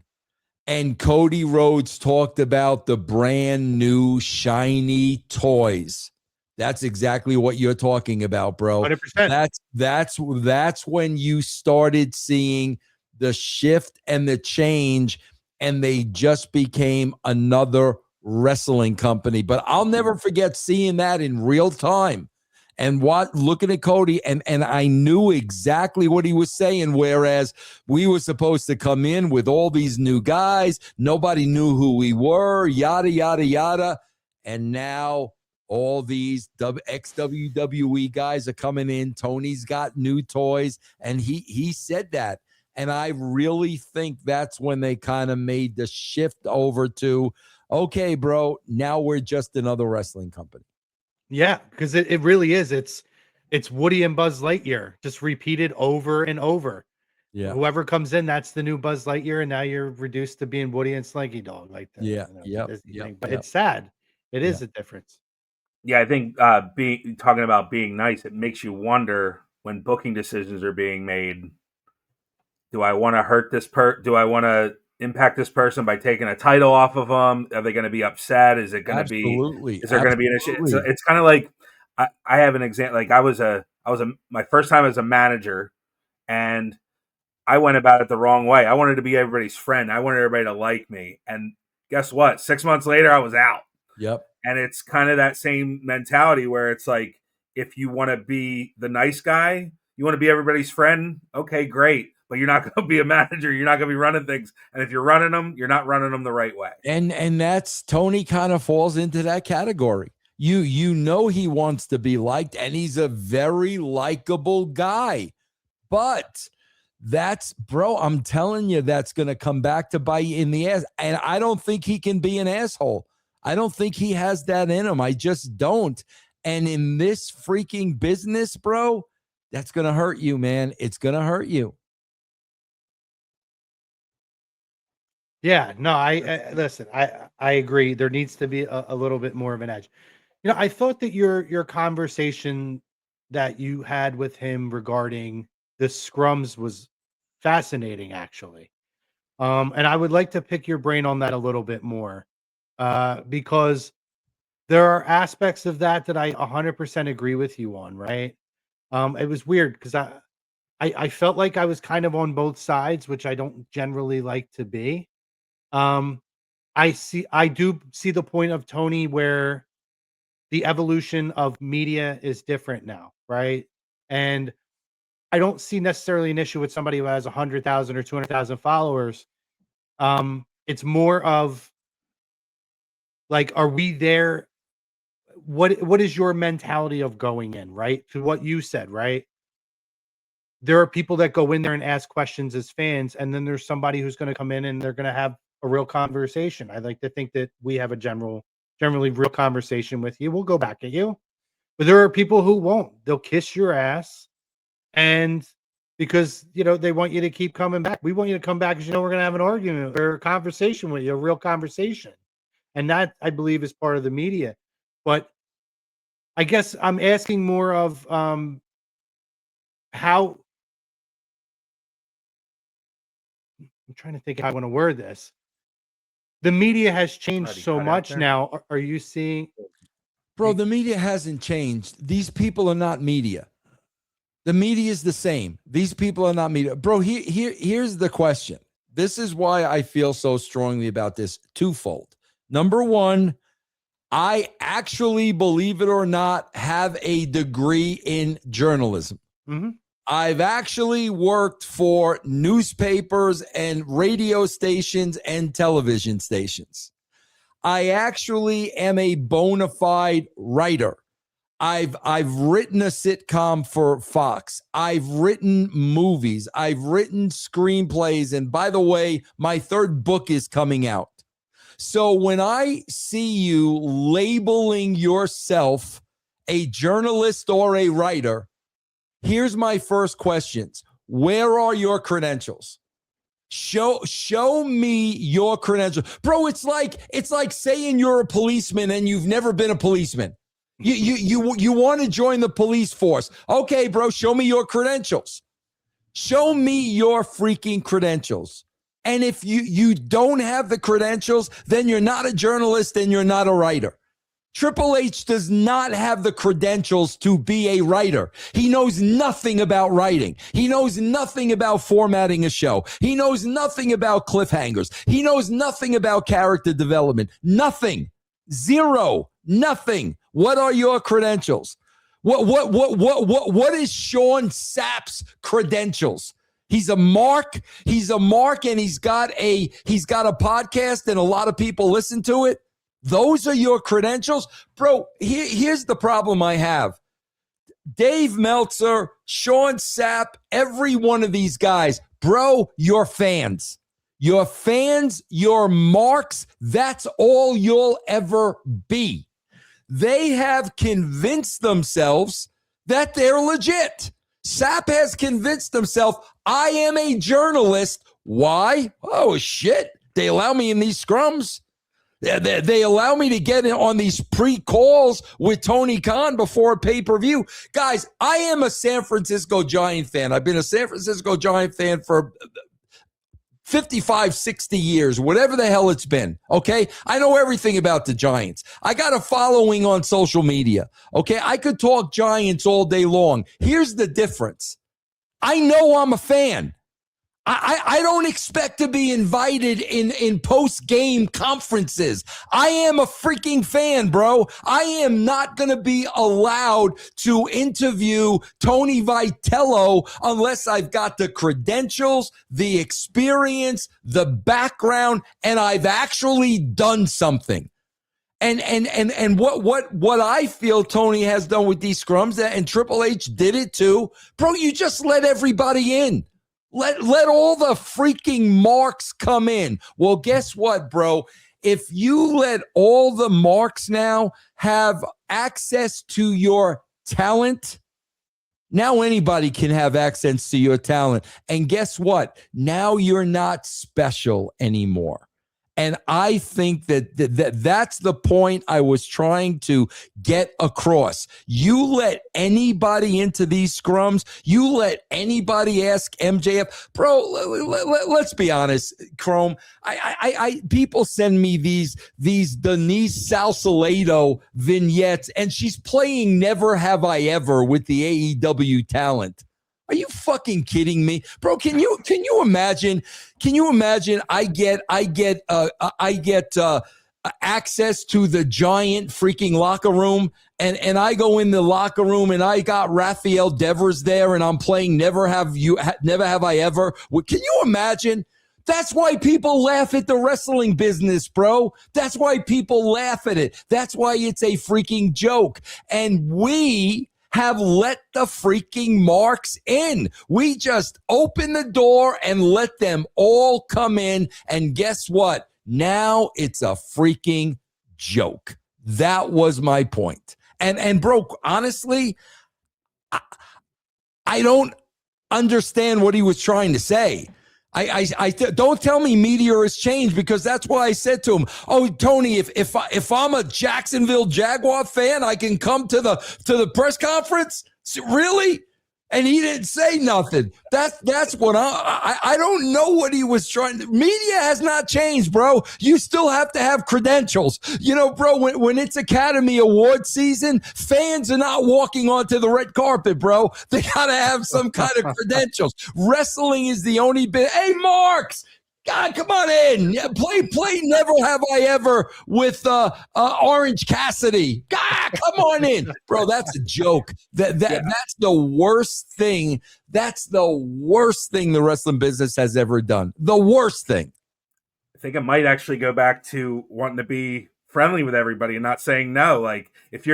And Cody Rhodes talked about the brand new shiny toys. That's exactly what you're talking about, bro. 100%. That's when you started seeing the shift and the change, and they just became another wrestling company. But I'll never forget seeing that in real time and looking at Cody, and I knew exactly what he was saying, whereas we were supposed to come in with all these new guys. Nobody knew who we were, yada, yada, yada. And now all these ex-WWE guys are coming in. Tony's got new toys, and he said that. And I really think that's when they kind of made the shift over to, okay, bro, now we're just another wrestling company. Yeah, because it really is. It's Woody and Buzz Lightyear, just repeated over and over. Yeah. Whoever comes in, that's the new Buzz Lightyear, and now you're reduced to being Woody and Slinky Dog, like that. Yeah. But it's sad. It is a difference. Yeah, I think talking about being nice, it makes you wonder when booking decisions are being made. Do I want to hurt this do I want to impact this person by taking a title off of them? Are they going to be upset? Is it going to be? Is there going to be an issue? It's kind of like I have an example. Like I was my first time as a manager, and I went about it the wrong way. I wanted to be everybody's friend. I wanted everybody to like me, and guess what? 6 months later, I was out. Yep. And it's kind of that same mentality where it's like, if you want to be the nice guy, you want to be everybody's friend. Okay, great. But you're not going to be a manager. You're not going to be running things. And if you're running them, you're not running them the right way. And that's Tony kind of falls into that category. You know he wants to be liked, and he's a very likable guy. But that's, bro, I'm telling you, that's going to come back to bite you in the ass. And I don't think he can be an asshole. I don't think he has that in him. I just don't. And in this freaking business, bro, that's going to hurt you, man. It's going to hurt you. Yeah, no, I listen. I agree. There needs to be a little bit more of an edge. I thought that your conversation that you had with him regarding the scrums was fascinating, actually. And I would like to pick your brain on that a little bit more, because there are aspects of that I 100% agree with you on. Right? It was weird because I felt like I was kind of on both sides, which I don't generally like to be. I do see the point of Tony where the evolution of media is different now, right? And I don't see necessarily an issue with somebody who has 100,000 or 200,000 followers. It's more of Like, are we there? What is your mentality of going in, right? To what you said, right? There are people that go in there and ask questions as fans, and then there's somebody who's going to come in and they're going to have a real conversation. I like to think that we have a generally real conversation with you. We'll go back at you. But there are people who won't. They'll kiss your ass, and because they want you to keep coming back. We want you to come back because we're going to have an argument or a conversation with you, a real conversation. And that, I believe, is part of the media. But I guess I'm asking more of how. I'm trying to think how I want to word this. The media has changed so much now. Are you seeing? Bro, the media hasn't changed. These people are not media. The media is the same. These people are not media. Bro, here's the question. This is why I feel so strongly about this. Twofold. Number one, I actually, believe it or not, have a degree in journalism. Mm-hmm. I've actually worked for newspapers and radio stations and television stations. I actually am a bona fide writer. I've written a sitcom for Fox. I've written movies. I've written screenplays. And by the way, my third book is coming out. So when I see you labeling yourself a journalist or a writer, here's my first questions. Where are your credentials? Show me your credentials. Bro, it's like saying you're a policeman and you've never been a policeman. You want to join the police force. Okay, bro, show me your credentials. Show me your freaking credentials. And if you don't have the credentials, then you're not a journalist and you're not a writer. Triple H does not have the credentials to be a writer. He knows nothing about writing. He knows nothing about formatting a show. He knows nothing about cliffhangers. He knows nothing about character development. Nothing. Zero. Nothing. What are your credentials? What is Sean Sapp's credentials? He's a mark. He's a mark, and he's got a podcast, and a lot of people listen to it. Those are your credentials? Bro, here's the problem I have. Dave Meltzer, Sean Sapp, every one of these guys, bro, you're fans. You're fans, you're marks. That's all you'll ever be. They have convinced themselves that they're legit. Sapp has convinced himself, I am a journalist. Why? Oh, shit. They allow me in these scrums. They allow me to get in on these pre-calls with Tony Khan before a pay-per-view. Guys, I am a San Francisco Giant fan. I've been a San Francisco Giant fan for 55, 60 years, whatever the hell it's been, okay? I know everything about the Giants. I got a following on social media, okay? I could talk Giants all day long. Here's the difference. I know I'm a fan. I don't expect to be invited in post-game conferences. I am a freaking fan, bro. I am not going to be allowed to interview Tony Vitello unless I've got the credentials, the experience, the background, and I've actually done something. And what I feel Tony has done with these scrums, and Triple H did it too, bro, you just let everybody in. Let all the freaking marks come in. Well, guess what, bro? If you let all the marks now have access to your talent, now anybody can have access to your talent. And guess what? Now you're not special anymore. And I think that's the point I was trying to get across. You let anybody into these scrums. You let anybody ask MJF. Bro, let's be honest, Chrome. I people send me these Denise Salcedo vignettes, and she's playing Never Have I Ever with the AEW talent. Are you fucking kidding me, bro? Can you imagine? Can you imagine? I get access to the Giant freaking locker room, and I go in the locker room, and I got Rafael Devers there, and I'm playing Never Have I Ever. Can you imagine? That's why people laugh at the wrestling business, bro. That's why people laugh at it. That's why it's a freaking joke. And we have let the freaking marks in. We just open the door and let them all come in. And guess what? Now it's a freaking joke. That was my point. And bro, honestly, I don't understand what he was trying to say. Don't tell me media has changed, because that's why I said to him, "Oh, Tony, if I'm a Jacksonville Jaguar fan, I can come to the press conference." Really? And he didn't say nothing. That's what I don't know what he was trying to. Media has not changed, bro. You still have to have credentials. You know, bro, when it's Academy Award season, fans are not walking onto the red carpet, bro. They got to have some kind of credentials. Wrestling is the only bit. Hey, Marks, God, come on in. Yeah, play Never Have I Ever with Orange Cassidy. God, come on in. Bro, that's a joke. That's the worst thing. That's the worst thing the wrestling business has ever done. The worst thing. I think it might actually go back to wanting to be friendly with everybody and not saying no. Like if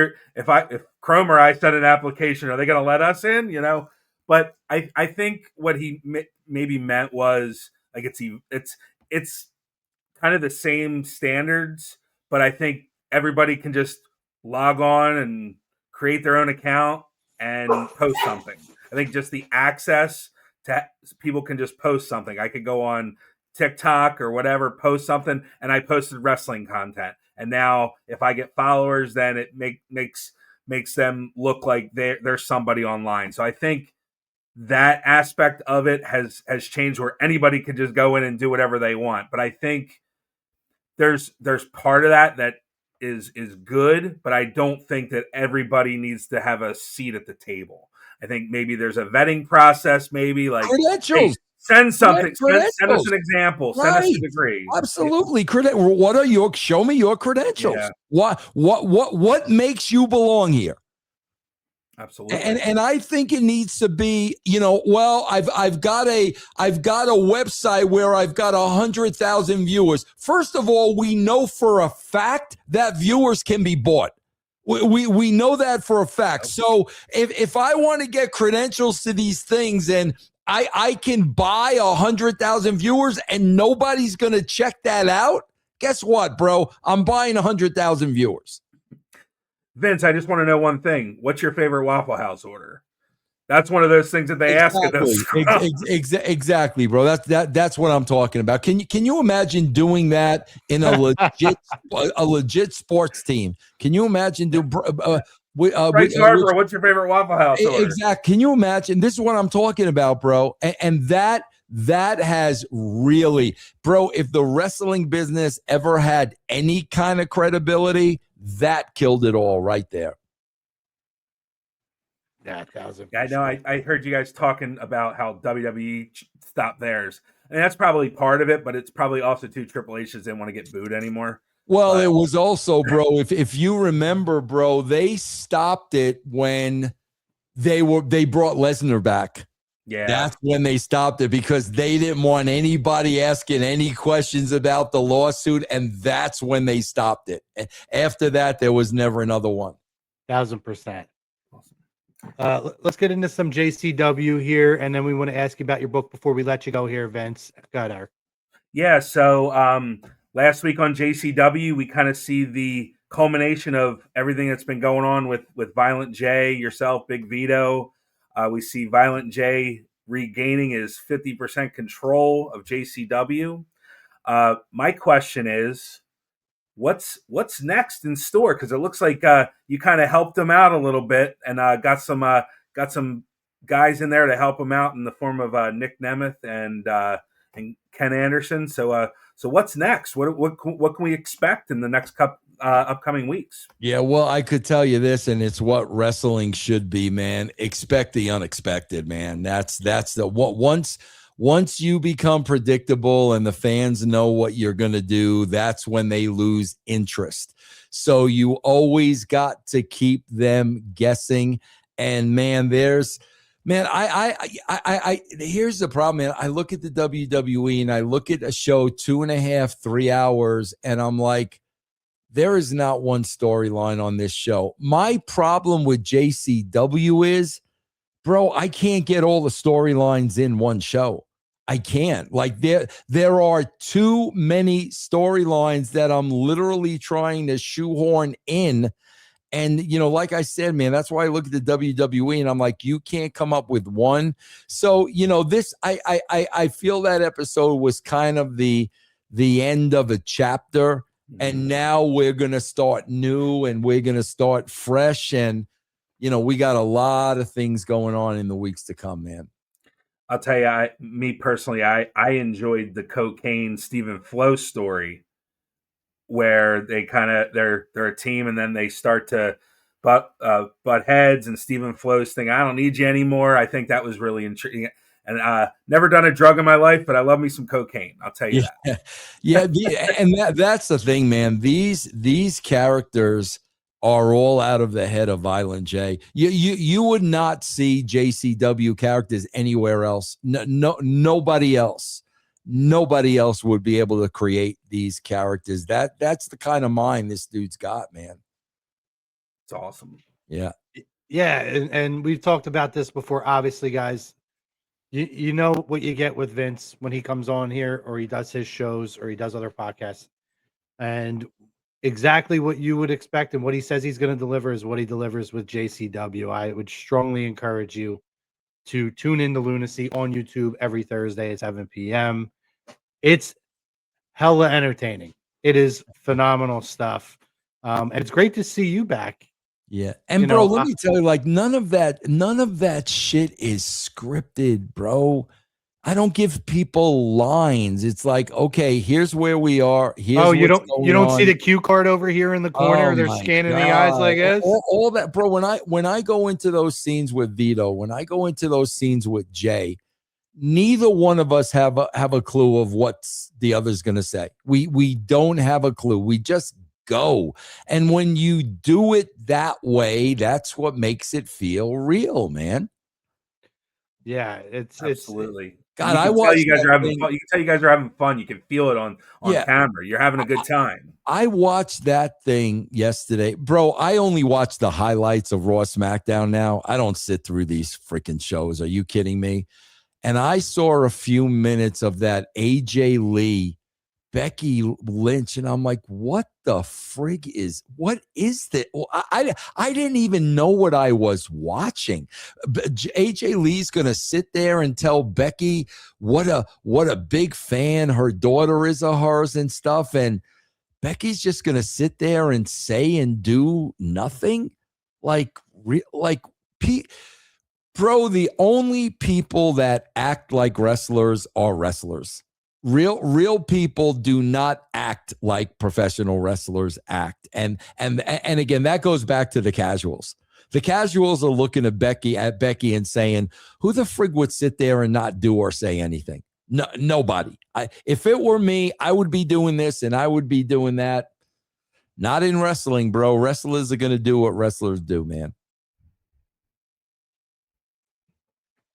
Chrome or I send an application, are they going to let us in? You know, but I think what he maybe meant was, like, it's kind of the same standards, but I think everybody can just log on and create their own account and post something. I think just the access to people can just post something. I could go on TikTok or whatever, post something, and I posted wrestling content. And now if I get followers, then it makes them look like they're somebody online. So I think that aspect of it has changed, where anybody can just go in and do whatever they want. But I think there's part of that is good, but I don't think that everybody needs to have a seat at the table. I think maybe there's a vetting process, maybe like Credentials. Hey, send something. Credentials. Send us an example. Send us a degree. Absolutely. Show me your credentials. Yeah. What makes you belong here? Absolutely. And I think it needs to be, well, I've got a website where I've got 100,000 viewers. First of all, we know for a fact that viewers can be bought. We know that for a fact. So if I want to get credentials to these things, and I can buy 100,000 viewers and nobody's going to check that out, guess what, bro? I'm buying 100,000 viewers. Vince, I just want to know one thing. What's your favorite Waffle House order? That's one of those things that they ask at those. Exactly, bro. That's what I'm talking about. Can you imagine doing that in a legit sports team? Can you imagine Bryce Harper, what's your favorite Waffle House order? Exactly. Can you imagine? This is what I'm talking about, bro. And that has really, bro, if the wrestling business ever had any kind of credibility, that killed it all right there. Yeah, 1,000%. I know. I heard you guys talking about how WWE stopped theirs, and that's probably part of it. But it's probably also too Triple H didn't want to get booed anymore. Well, it was also, bro. If you remember, bro, they stopped it when they brought Lesnar back. Yeah, that's when they stopped it, because they didn't want anybody asking any questions about the lawsuit, and that's when they stopped it. After that, there was never another one. 1,000%. Let's get into some JCW here, and then we want to ask you about your book before we let you go here, Vince. Go ahead, Eric. Yeah, so last week on JCW, we kind of see the culmination of everything that's been going on with Violent J, yourself, Big Vito. We see Violent J regaining his 50% control of JCW. My question is, what's next in store? Because it looks like you kind of helped him out a little bit, and got some guys in there to help him out in the form of Nick Nemeth and Ken Anderson. So what's next? What can we expect in the next upcoming weeks? Yeah, well, I could tell you this, and it's what wrestling should be, man. Expect the unexpected, man. That's the what once you become predictable and the fans know what you're going to do, that's when they lose interest. So you always got to keep them guessing. And man, there's Man, here's the problem, man. I look at the WWE and I look at a show 2.5, 3 hours, and I'm like, there is not one storyline on this show. My problem with JCW is, bro, I can't get all the storylines in one show. I can't. Like there are too many storylines that I'm literally trying to shoehorn in. And, like I said, man, that's why I look at the WWE and I'm like, you can't come up with one. So, this, I feel that episode was kind of the end of a chapter. And now we're going to start new and we're going to start fresh. And, we got a lot of things going on in the weeks to come, man. I'll tell you, me personally, I enjoyed the cocaine Stephen Flo story, where they they're a team and then they start to butt heads, and Stephen Flo's thing, I don't need you anymore. I think that was really intriguing. And never done a drug in my life, but I love me some cocaine. I'll tell you that. Yeah, and that's the thing, man. These characters are all out of the head of Violent J. You would not see JCW characters anywhere else. Nobody else. Nobody else would be able to create these characters. That's the kind of mind this dude's got, man. It's awesome. Yeah. Yeah, and we've talked about this before. Obviously, guys, you know what you get with Vince when he comes on here, or he does his shows, or he does other podcasts, and exactly what you would expect and what he says he's going to deliver is what he delivers with JCW. I would strongly encourage you to tune in to Lunacy on YouTube every Thursday at 7 p.m. It's hella entertaining. It is phenomenal stuff. And it's great to see you back. Yeah. And bro, let me tell you, like, none of that shit is scripted, bro. I don't give people lines. It's like, okay, here's where we are. Here's you don't see the cue card over here in the corner. They're scanning the eyes like this. All that, bro. When I go into those scenes with Vito, when I go into those scenes with Jay, neither one of us have a clue of what the other's gonna say. We don't have a clue. We just go. And when you do it that way, that's what makes it feel real, man. Yeah, it's absolutely. God, I watch. You guys are having fun. You can tell you guys are having fun. You can feel it on camera. You're having a good time. I watched that thing yesterday, bro. I only watch the highlights of Raw SmackDown now. I don't sit through these freaking shows. Are you kidding me? And I saw a few minutes of that AJ Lee, Becky Lynch, and I'm like, what the frig what is that? Well, I didn't even know what I was watching. AJ Lee's gonna sit there and tell Becky what a big fan her daughter is of hers and stuff, and Becky's just gonna sit there and say and do nothing. Bro, the only people that act like wrestlers are wrestlers. Real people do not act like professional wrestlers act. And again, that goes back to the casuals. The casuals are looking at Becky and saying, who the frig would sit there and not do or say anything? No, nobody. If it were me, I would be doing this and I would be doing that. Not in wrestling, bro. Wrestlers are going to do what wrestlers do, man.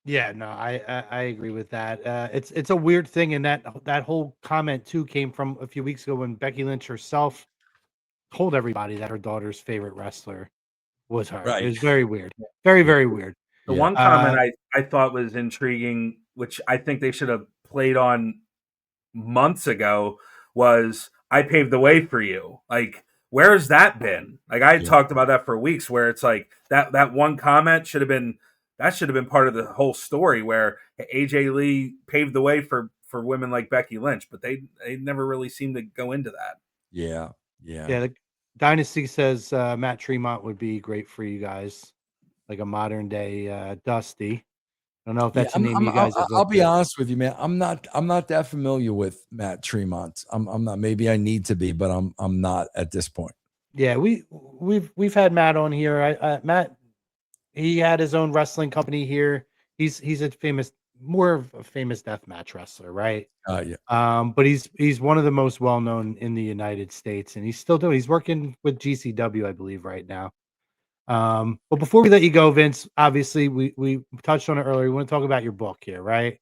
Yeah, no, I agree with that. It's a weird thing, and that whole comment too came from a few weeks ago when Becky Lynch herself told everybody that her daughter's favorite wrestler was her. Right. It was very weird, very, very weird. The one comment I thought was intriguing, which I think they should have played on months ago, was "I paved the way for you." Like, where has that been? Like, I talked about that for weeks, where it's like that one comment should have been part of the whole story, where AJ Lee paved the way for women like Becky Lynch, but they never really seem to go into that. Yeah. The Dynasty says Matt Tremont would be great for you guys, like a modern day Dusty. I don't know if that's a name you guys have. I'll be honest with you, man. I'm not that familiar with Matt Tremont. I'm not. Maybe I need to be, but I'm not at this point. Yeah, we've had Matt on here. Matt, he had his own wrestling company here. He's more of a famous deathmatch wrestler, right? Yeah. But he's one of the most well known in the United States, and he's still doing. He's working with GCW, I believe, right now. But before we let you go, Vince, obviously we touched on it earlier. We want to talk about your book here, right?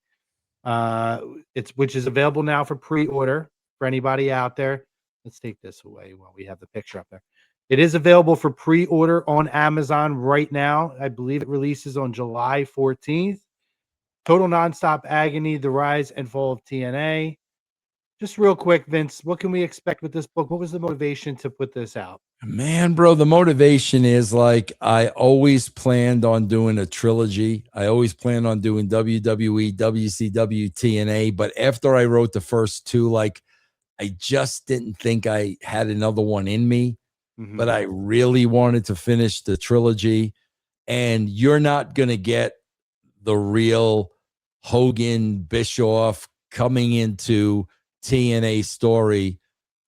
Which is available now for pre-order for anybody out there. Let's take this away while we have the picture up there. It is available for pre-order on Amazon right now. I believe it releases on July 14th. Total Nonstop Agony, The Rise and Fall of TNA. Just real quick, Vince, what can we expect with this book? What was the motivation to put this out? Man, bro, the motivation is like I always planned on doing a trilogy. I always planned on doing WWE, WCW, TNA. But after I wrote the first two, like I just didn't think I had another one in me. Mm-hmm. But I really wanted to finish the trilogy. And you're not going to get the real Hogan Bischoff coming into TNA story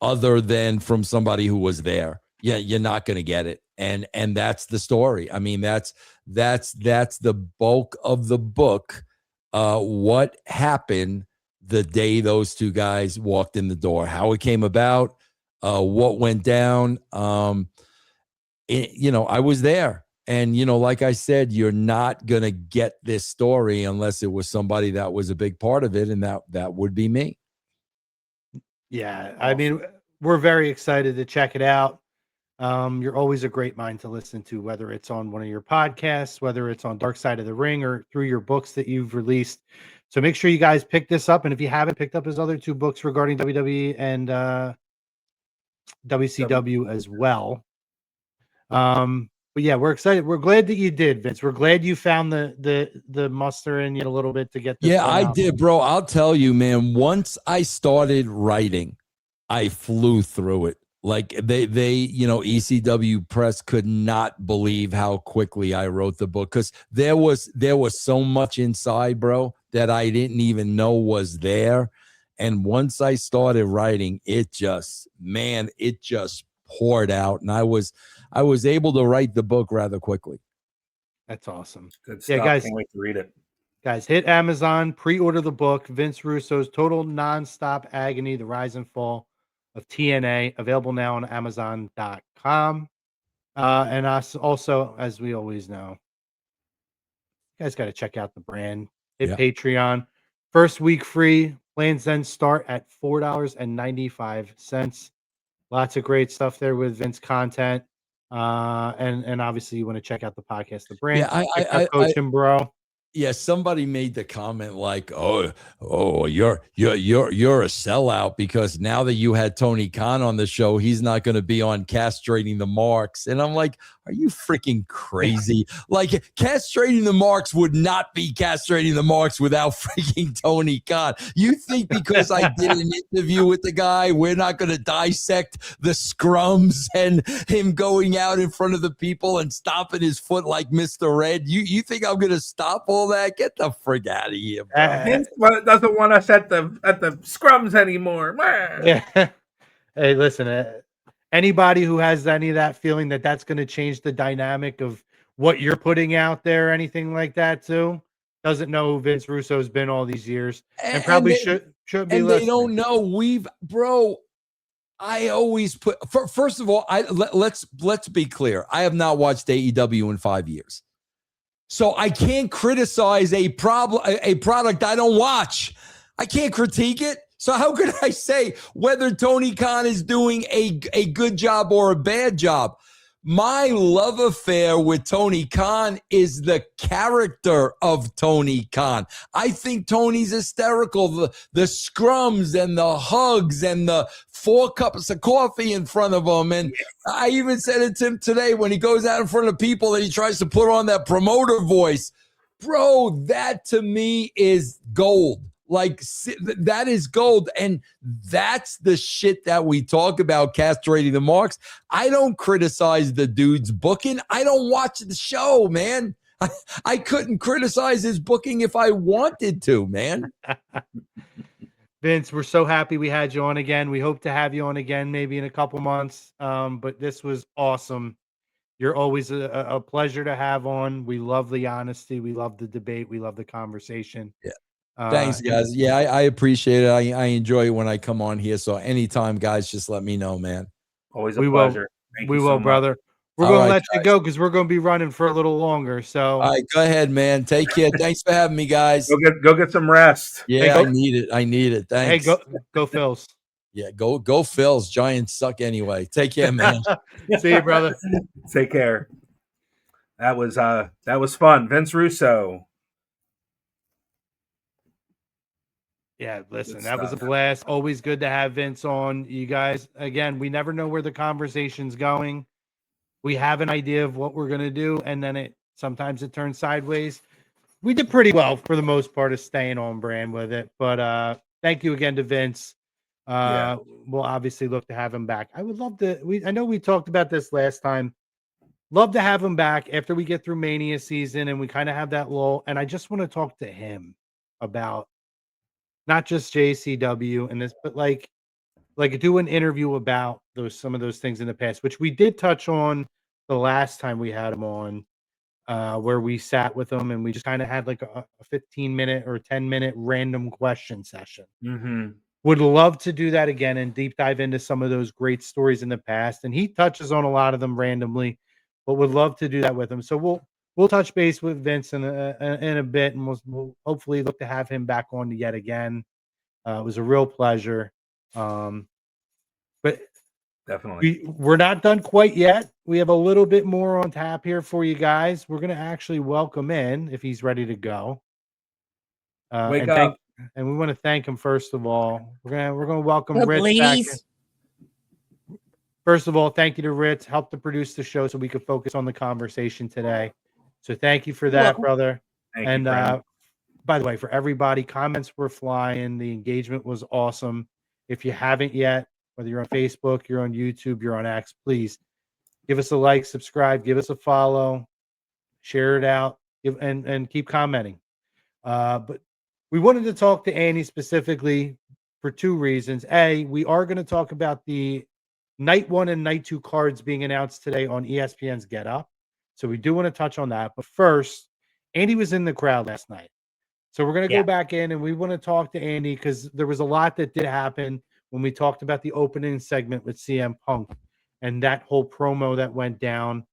other than from somebody who was there. Yeah, you're not going to get it. And that's the story. I mean, that's the bulk of the book. What happened the day those two guys walked in the door, how it came about, what went down. I was there. And, like I said, you're not going to get this story unless it was somebody that was a big part of it. And that would be me. Yeah. I mean, we're very excited to check it out. You're always a great mind to listen to, whether it's on one of your podcasts, whether it's on Dark Side of the Ring or through your books that you've released. So make sure you guys pick this up. And if you haven't picked up his other two books regarding WWE and WCW as well. But yeah, we're excited. We're glad that you did, Vince. We're glad you found the muster in you a little bit to get this. Yeah, I did, bro. I'll tell you, man, once I started writing, I flew through it. Like they ECW press could not believe how quickly I wrote the book, because there was so much inside, bro, that I didn't even know was there. And once I started writing, it just poured out, and I was able to write the book rather quickly. That's awesome. Good stuff. Yeah, guys, can't wait to read it. Guys, hit Amazon, pre-order the book, Vince Russo's Total Nonstop Agony, The Rise and Fall of TNA, available now on Amazon.com. And us also, as we always know, you guys got to check out the brand. Hit Patreon. First week free. Plans then start at $4.95. Lots of great stuff there with Vince content. And obviously you want to check out the podcast, The Brand. Yeah, I coach him, bro. Yeah, somebody made the comment like, "Oh, you're a sellout because now that you had Tony Khan on the show, he's not going to be on castrating the marks." And I'm like, "Are you freaking crazy? Like, castrating the marks would not be castrating the marks without freaking Tony Khan. You think because I did an interview with the guy, we're not going to dissect the scrums and him going out in front of the people and stomping his foot like Mr. Red? You think I'm going to stop all that? Get the frig out of here, bro." Vince doesn't want us at the scrums anymore. Yeah. Hey, listen, anybody who has any of that feeling that that's going to change the dynamic of what you're putting out there, anything like that too, doesn't know who Vince Russo's been all these years, and probably should be. And listening. they don't know I always put first of all, let's be clear. I have not watched AEW in 5 years. So I can't criticize a product I don't watch. I can't critique it. So how could I say whether Tony Khan is doing a good job or a bad job? My love affair with Tony Khan is the character of Tony Khan. I think Tony's hysterical. The scrums and the hugs and the 4 cups of coffee in front of him. And I even said it to him today when he goes out in front of people and he tries to put on that promoter voice. Bro, that to me is gold. Like, that is gold. And that's the shit that we talk about, castrating the marks. I don't criticize the dude's booking. I don't watch the show, man. I couldn't criticize his booking if I wanted to, man. Vince, we're so happy we had you on again. We hope to have you on again maybe in a couple months. But this was awesome. You're always a pleasure to have on. We love the honesty. We love the debate. We love the conversation. Yeah. Thanks, guys. Yeah, I appreciate it. I enjoy it when I come on here. So anytime, guys, just let me know, man. Always a pleasure. We will, brother. We're All going to right, let you guys. go because we're going to be running for a little longer. So, All right, go ahead, man. Take care. Thanks for having me, guys. Go get some rest. Yeah, Hey, I go- need it. I need it. hey, Thanks. go Phils. Yeah, go Phils. Giants suck anyway. Take care, man. See you, brother. Take care. That was fun. Vince Russo. Yeah, listen, Good that was a stuff. blast. Always good to have Vince on. You guys, again, we never know where the conversation's going. We have an idea of what we're gonna do, and then sometimes it turns sideways. We did pretty well for the most part of staying on brand with it. But thank you again to Vince. Yeah. We'll obviously look to have him back. I would love to. I know we talked about this last time. Love to have him back after we get through Mania season and we kind of have that lull. And I just want to talk to him about not just JCW and this, but like do an interview about some of those things in the past, which we did touch on the last time we had him on, where we sat with him and we just kind of had like a 15-minute or 10-minute random question session. Mm-hmm. Would love to do that again and deep dive into some of those great stories in the past. And he touches on a lot of them randomly, but would love to do that with him. So we'll touch base with Vince in a bit, and we'll hopefully look to have him back on yet again. It was a real pleasure. But Definitely. we're not done quite yet. We have a little bit more on tap here for you guys. We're going to actually welcome in if he's ready to go. Wake up. And we want to thank him first of all. We're gonna welcome Up, Rich ladies. back in. First of all, thank you to Rich, helped to produce the show so we could focus on the conversation today. So thank you for that, welcome. brother. Thank And you, friend. by the way, for everybody, comments were flying. The engagement was awesome. If you haven't yet, whether you're on Facebook, you're on YouTube, you're on X, please give us a like, subscribe, give us a follow, share it out, and keep commenting. But we wanted to talk to Andy specifically for two reasons. A, we are going to talk about the night 1 and night 2 cards being announced today on ESPN's Get Up. So we do want to touch on that. But first, Andy was in the crowd last night. So we're going to go back in and we want to talk to Andy because there was a lot that did happen when we talked about the opening segment with CM Punk and that whole promo that went down.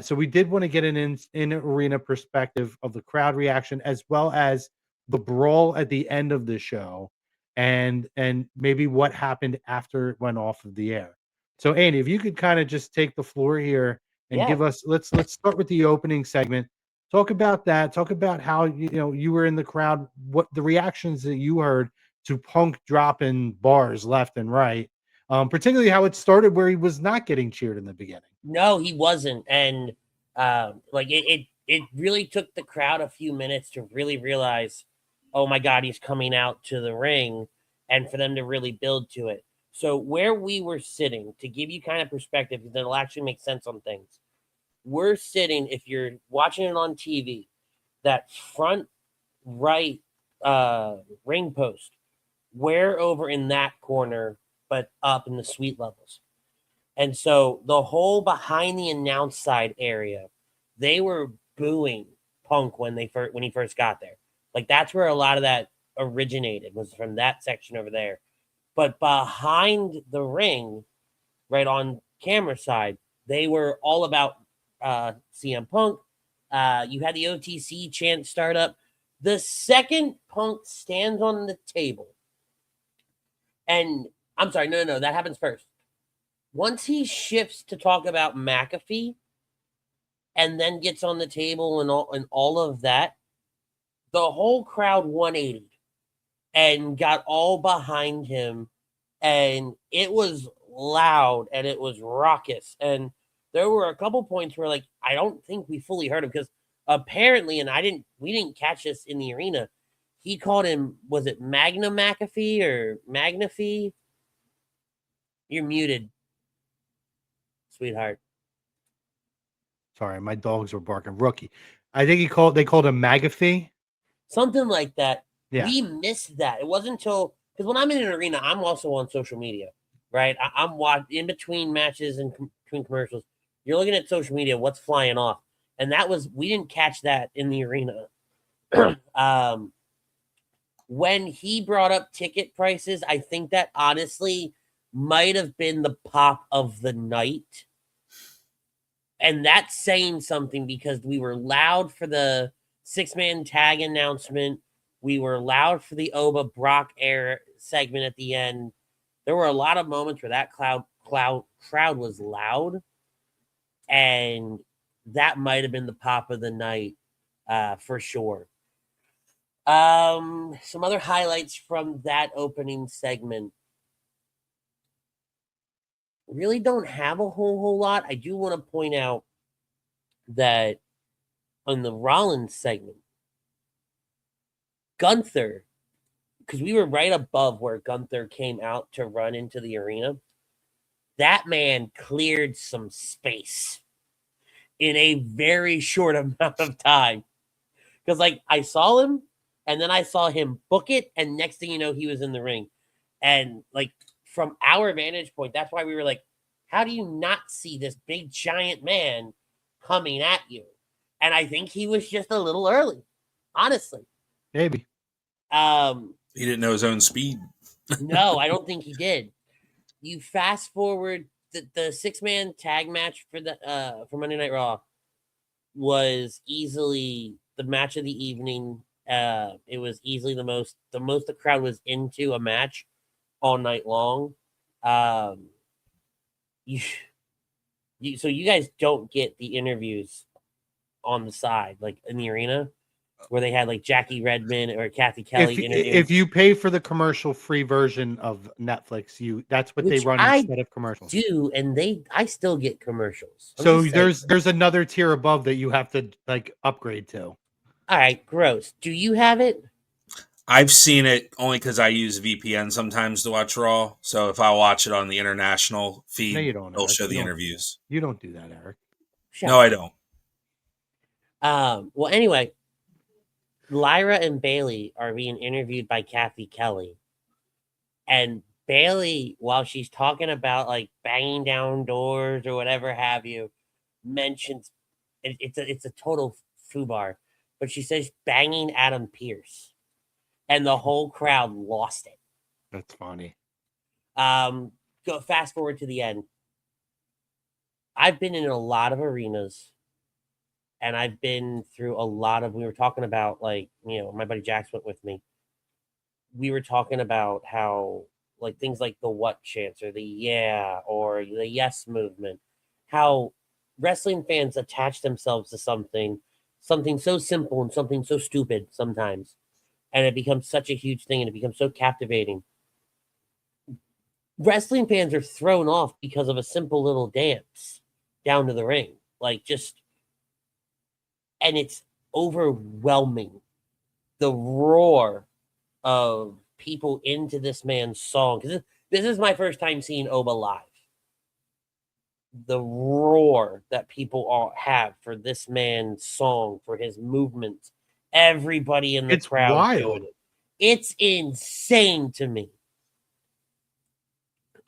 So we did want to get an in-arena perspective of the crowd reaction as well as the brawl at the end of the show and maybe what happened after it went off of the air. So Andy, if you could kind of just take the floor here and give us let's start with the opening segment. Talk about that. Talk about how you were in the crowd, what the reactions that you heard to Punk dropping bars left and right. Particularly how it started where he was not getting cheered in the beginning. No, he wasn't. And it really took the crowd a few minutes to really realize, oh my God, he's coming out to the ring, and for them to really build to it. So where we were sitting, to give you kind of perspective, that'll actually make sense on things. We're sitting, if you're watching it on TV, that front right ring post, we're over in that corner, but up in the suite levels. And so the whole behind the announce side area, they were booing Punk when he first got there. Like that's where a lot of that originated, was from that section over there. But behind the ring, right on camera side, they were all about CM Punk. You had the OTC chant start up. The second Punk stands on the table, and I'm sorry, no, that happens first. Once he shifts to talk about McAfee and then gets on the table and all of that, the whole crowd 180'd and got all behind him, and it was loud and it was raucous. And there were a couple points where, like, I don't think we fully heard him because apparently, and we didn't catch this in the arena, he called him, was it Magna McAfee or Magnafee? You're muted, sweetheart. Sorry, my dogs were barking. Rookie. I think they called him McAfee. Something like that. Yeah. We missed that. It wasn't until, because when I'm in an arena, I'm also on social media, right? I'm watching in between matches and between commercials. You're looking at social media, what's flying off. And we didn't catch that in the arena. When he brought up ticket prices, I think that honestly might have been the pop of the night. And that's saying something because we were loud for the 6-man tag announcement. We were loud for the Oba Brock Air segment at the end. There were a lot of moments where that crowd was loud, and that might have been the pop of the night for sure. Some other highlights from that opening segment. Really don't have a whole lot. I do want to point out that on the Rollins segment, Gunther, because we were right above where Gunther came out to run into the arena, that man cleared some space in a very short amount of time. Because, like, I saw him, and then I saw him book it, and next thing you know, he was in the ring. And, like, from our vantage point, that's why we were like, how do you not see this big, giant man coming at you? And I think he was just a little early, honestly. Maybe. He didn't know his own speed. No, I don't think he did. You fast forward the 6-man tag match for Monday Night Raw was easily the match of the evening. It was easily the most the crowd was into a match all night long. So you guys don't get the interviews on the side, like in the arena, where they had like Jackie Redmond or Kathy Kelly if you pay for the commercial-free version of Netflix, that's what they run instead of commercials. And I still get commercials. So there's another tier above that you have to like upgrade to. All right, gross. Do you have it? I've seen it only because I use VPN sometimes to watch Raw. So if I watch it on the international feed, No, you don't, they'll Eric. show the You don't. interviews. You don't do that, Eric. No, I don't. Well, anyway, Lyra and Bailey are being interviewed by Kathy Kelly. And Bailey, while she's talking about like banging down doors or whatever have you, mentions it's a total foobar, but she says banging Adam Pearce, and the whole crowd lost it. That's funny. Go fast forward to the end. I've been in a lot of arenas, and I've been through a lot of. We were talking about like my buddy Jax went with me. We were talking about how like things like the what chants or the yeah or the yes movement, how wrestling fans attach themselves to something so simple and something so stupid sometimes, and it becomes such a huge thing and it becomes so captivating. Wrestling fans are thrown off because of a simple little dance down to the ring, and it's overwhelming. The roar of people into this man's song, because this is my first time seeing Oba live. The roar that people all have for this man's song, for his movements, everybody in the crowd wild. doing it. It's insane to me.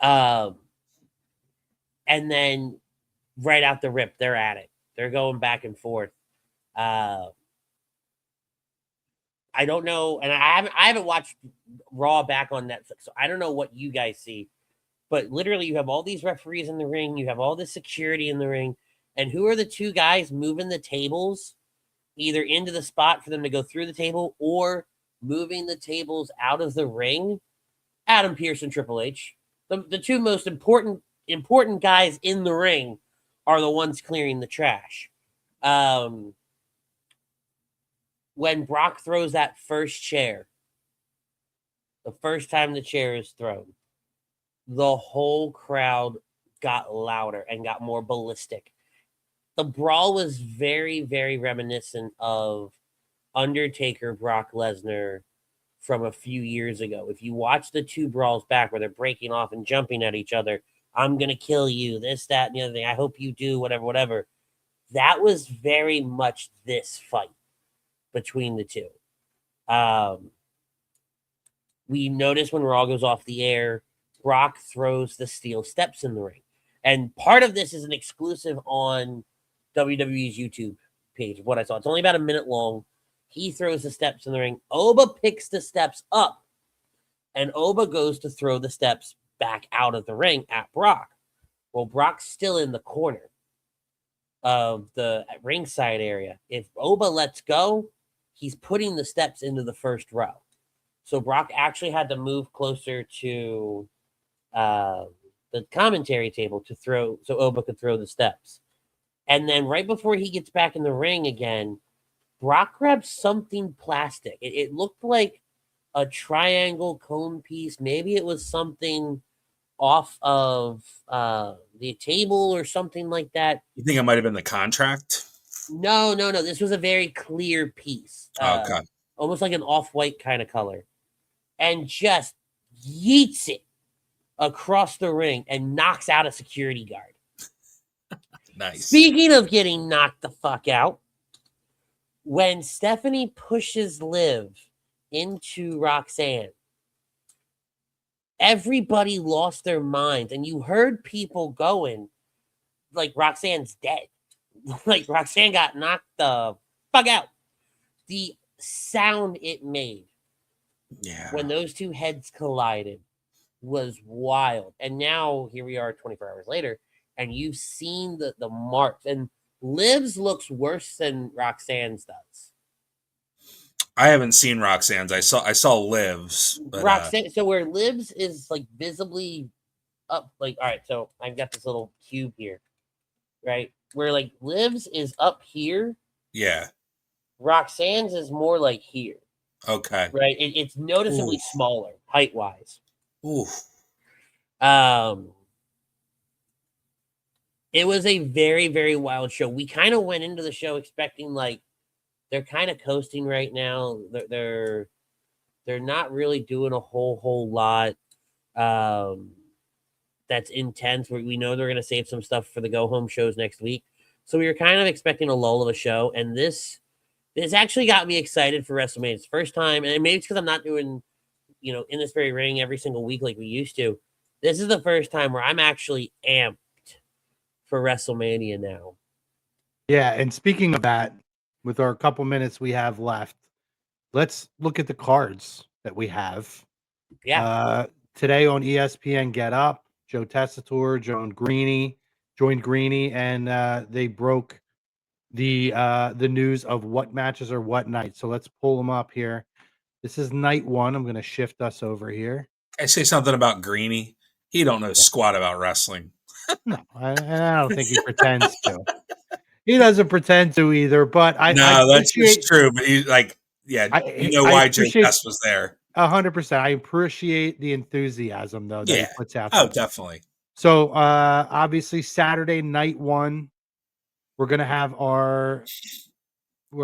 And then right out the rip, they're at it. They're going back and forth. I don't know, and I haven't watched Raw back on Netflix, so I don't know what you guys see. But literally, you have all these referees in the ring, you have all this security in the ring, and who are the two guys moving the tables, either into the spot for them to go through the table or moving the tables out of the ring? Adam Pearce and Triple H, the two most important guys in the ring, are the ones clearing the trash. When Brock throws that first chair, the first time the chair is thrown, the whole crowd got louder and got more ballistic. The brawl was very, very reminiscent of Undertaker, Brock Lesnar from a few years ago. If you watch the two brawls back where they're breaking off and jumping at each other, I'm going to kill you, this, that, and the other thing, I hope you do, whatever. That was very much this fight between the two. We notice when Raw goes off the air, Brock throws the steel steps in the ring. And part of this is an exclusive on WWE's YouTube page of what I saw. It's only about a minute long. He throws the steps in the ring. Oba picks the steps up, and Oba goes to throw the steps back out of the ring at Brock. Well, Brock's still in the corner. of the ringside area. If Oba lets go, he's putting the steps into the first row. So Brock actually had to move closer to the commentary table to throw, so Oba could throw the steps. And then right before he gets back in the ring again, Brock grabs something plastic. It looked like a triangle cone piece. Maybe it was something off of the table or something like that. You think it might have been the contract? No. This was a very clear piece. Okay. Almost like an off-white kind of color. And just yeets it across the ring and knocks out a security guard. Nice. Speaking of getting knocked the fuck out, when Stephanie pushes Liv into Roxanne, everybody lost their minds, and you heard people going like Roxanne's dead. Like Roxanne got knocked the fuck out. The sound it made when those two heads collided was wild. And now here we are 24 hours later, and you've seen the marks. And Liv's looks worse than Roxanne's does. I haven't seen Roxanne's. I saw Liv's. But, Roxanne, so where Liv's is like visibly up, like, all right, so I've got this little cube here, right? Where like Liv's is up here. Yeah. Roxanne's is more like here. Okay. Right? It's noticeably smaller, height-wise. Oof. It was a very, very wild show. We kind of went into the show expecting like they're kind of coasting right now. They're not really doing a whole lot that's intense. We know they're going to save some stuff for the go-home shows next week. So we were kind of expecting a lull of a show, and this actually got me excited for WrestleMania. It's the first time, and maybe it's because I'm not doing, in this very ring every single week like we used to. This is the first time where I'm actually amped for WrestleMania now. Yeah, and speaking of that, with our couple minutes we have left, let's look at the cards that we have. Yeah. Today on ESPN Get Up, Joe Tessitore joined Greeny, and they broke the news of what matches are what night. So let's pull them up here. This is night one. I'm going to shift us over here. I say something about Greeny. He don't know squat about wrestling. No, I don't think he pretends to. He doesn't pretend to either. But that's just true. But he's like, why Joe Tess was there. 100%. I appreciate the enthusiasm though that he puts out. Oh, definitely. So obviously Saturday night one, we're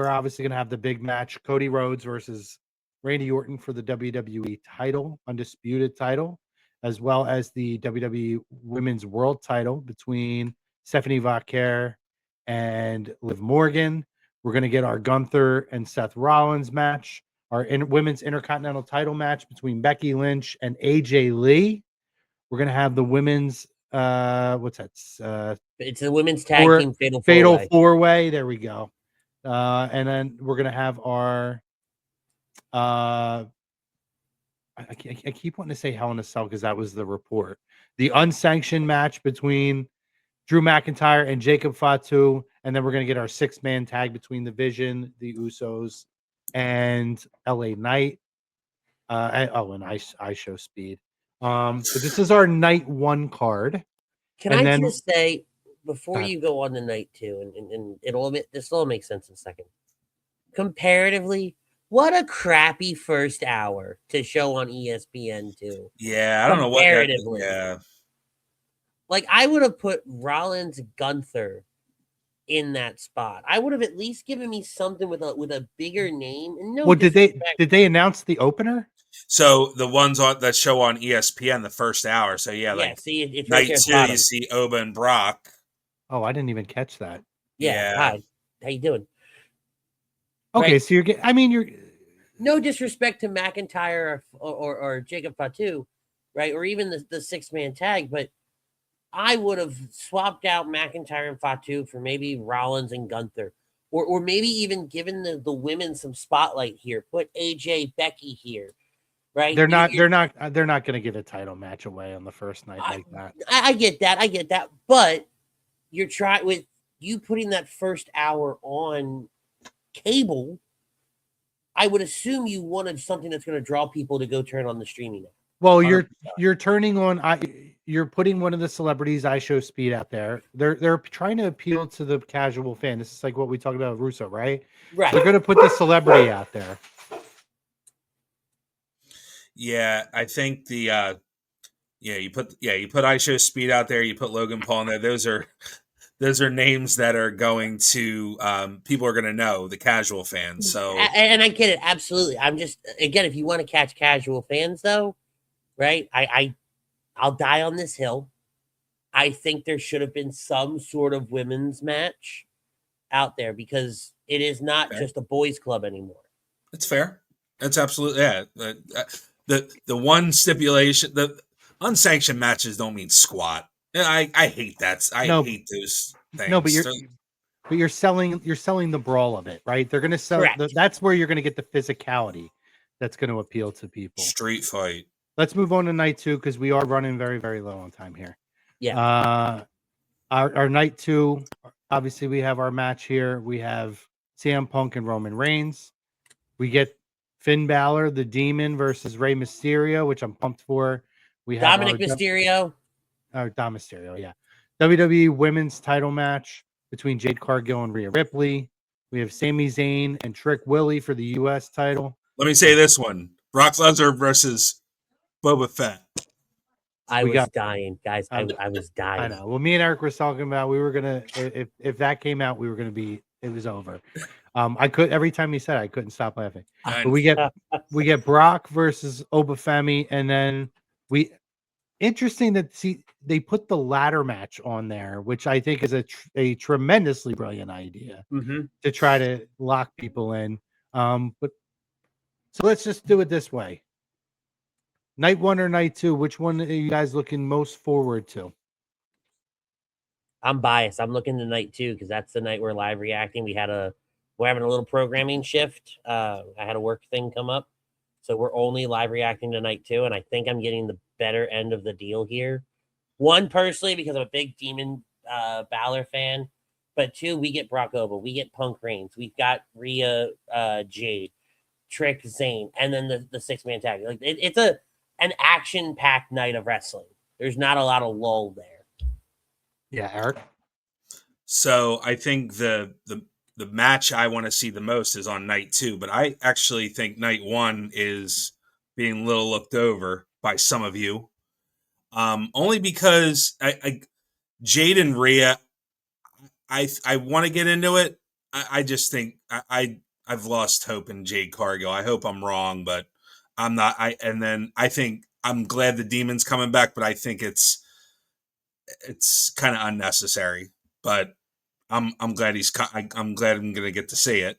obviously gonna have the big match, Cody Rhodes versus Randy Orton for the WWE title, undisputed title, as well as the WWE Women's World title between Stephanie Vaquer and Liv Morgan. We're going to get our Gunther and Seth Rollins match, our Women's Intercontinental title match between Becky Lynch and AJ Lee. We're going to have the women's, what's that? It's the women's tag team fatal four-way. There we go. And then we're going to have our, I keep wanting to say Hell in a Cell because that was the report. The unsanctioned match between Drew McIntyre and Jacob Fatu, and then we're going to get our 6-man tag between the Vision, the Usos, and LA Knight. And I Show Speed. So this is our night one card. Just say before you go on to night two, and this will make sense in a second. Comparatively, what a crappy first hour to show on ESPN2. Yeah, I don't know what. Comparatively, like I would have put Rollins Gunther in that spot. I would have at least given me something with a bigger name. And no, did they announce the opener? So the ones that show on ESPN the first hour. So see, it's night right two, you see Oba and Brock. Oh, I didn't even catch that. Yeah. Hi, how you doing? Okay, right? So you're no disrespect to McIntyre or Jacob Fatu, right? Or even the 6-man tag, but I would have swapped out McIntyre and Fatu for maybe Rollins and Gunther, or maybe even given the women some spotlight here. Put AJ, Becky here, right? They're not going to give a title match away on the first night like that. I get that, but you're trying with you putting that first hour on cable, I would assume you wanted something that's going to draw people to go turn on the streaming app. Well, 100%. you're turning on. You're putting one of the celebrities I Show Speed out there. They're trying to appeal to the casual fan. This is like what we talked about with Russo, right? Right. They're going to put the celebrity out there. Yeah, I think the you put I Show Speed out there. You put Logan Paul in there. Those are names that are going to people are going to know, the casual fans. So and I get it, absolutely. I'm just, again, if you want to catch casual fans, though, right? I'll die on this hill. I think there should have been some sort of women's match out there because it is not just a boys' club anymore. It's fair. That's absolutely the one stipulation, the unsanctioned matches don't mean squat. I hate that. I hate those things. No, but you're selling the brawl of it, right? They're going to sell. That's where you're going to get the physicality that's going to appeal to people. Street fight. Let's move on to night 2 because we are running very, very low on time here. Yeah. Our night 2, obviously we have our match here. We have CM Punk and Roman Reigns. We get Finn Balor, the Demon, versus Rey Mysterio, which I'm pumped for. We have Dominic Mysterio. Dom Mysterio, yeah. WWE Women's Title match between Jade Cargill and Rhea Ripley. We have Sami Zayn and Trick Willie for the U.S. title. Let me say this one: Brock Lesnar versus Boba Fett. I was dying, guys. I was dying. I know. Well, me and Eric were talking about we were gonna if that came out, we were gonna be. It was over. I could every time he said it, I couldn't stop laughing. But we get Brock versus Oba Femi, and then interesting that they put the ladder match on there, which I think is a tremendously brilliant idea to try to lock people in. But so let's just do it this way. Night 1 or night 2, which one are you guys looking most forward to? I'm biased. I'm looking to night 2 because that's the night we're live reacting. We're having a little programming shift. I had a work thing come up, so we're only live reacting to night 2, and I think I'm getting the better end of the deal here. 1, personally, because I'm a big Demon Balor fan, but 2, we get Brock Oba, we get Punk Reigns, we've got Rhea Jade, Trick Zayn, and then the 6-man tag. Like it's an action-packed night of wrestling. There's not a lot of lull there. Yeah, Eric. So I think the match I want to see the most is on night 2, but I actually think night 1 is being a little looked over by some of you. Only because Jade and Rhea, I want to get into it. I just think I've lost hope in Jade Cargill. I hope I'm wrong, but I'm not. I think I'm glad the Demon's coming back, but I think it's kind of unnecessary. But I'm glad I'm glad I'm going to get to see it,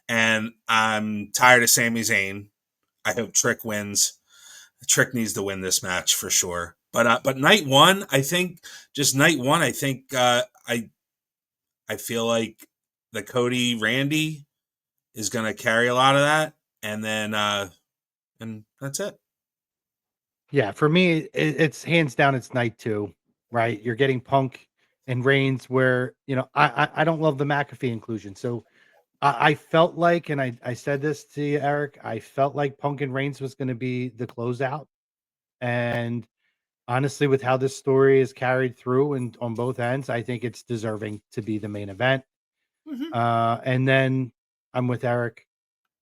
and I'm tired of Sami Zayn. I hope Trick wins. Trick needs to win this match for sure. But night 1, I think I feel like the Cody Randy is going to carry a lot of that, and then and that's it. Yeah, for me, it's hands down. It's night 2, right? You're getting Punk and Reigns, where I don't love the McAfee inclusion. So I felt like, and I said this to you, Eric, I felt like Punk and Reigns was going to be the closeout, and honestly, with how this story is carried through and on both ends, I think it's deserving to be the main event. And then I'm with Eric.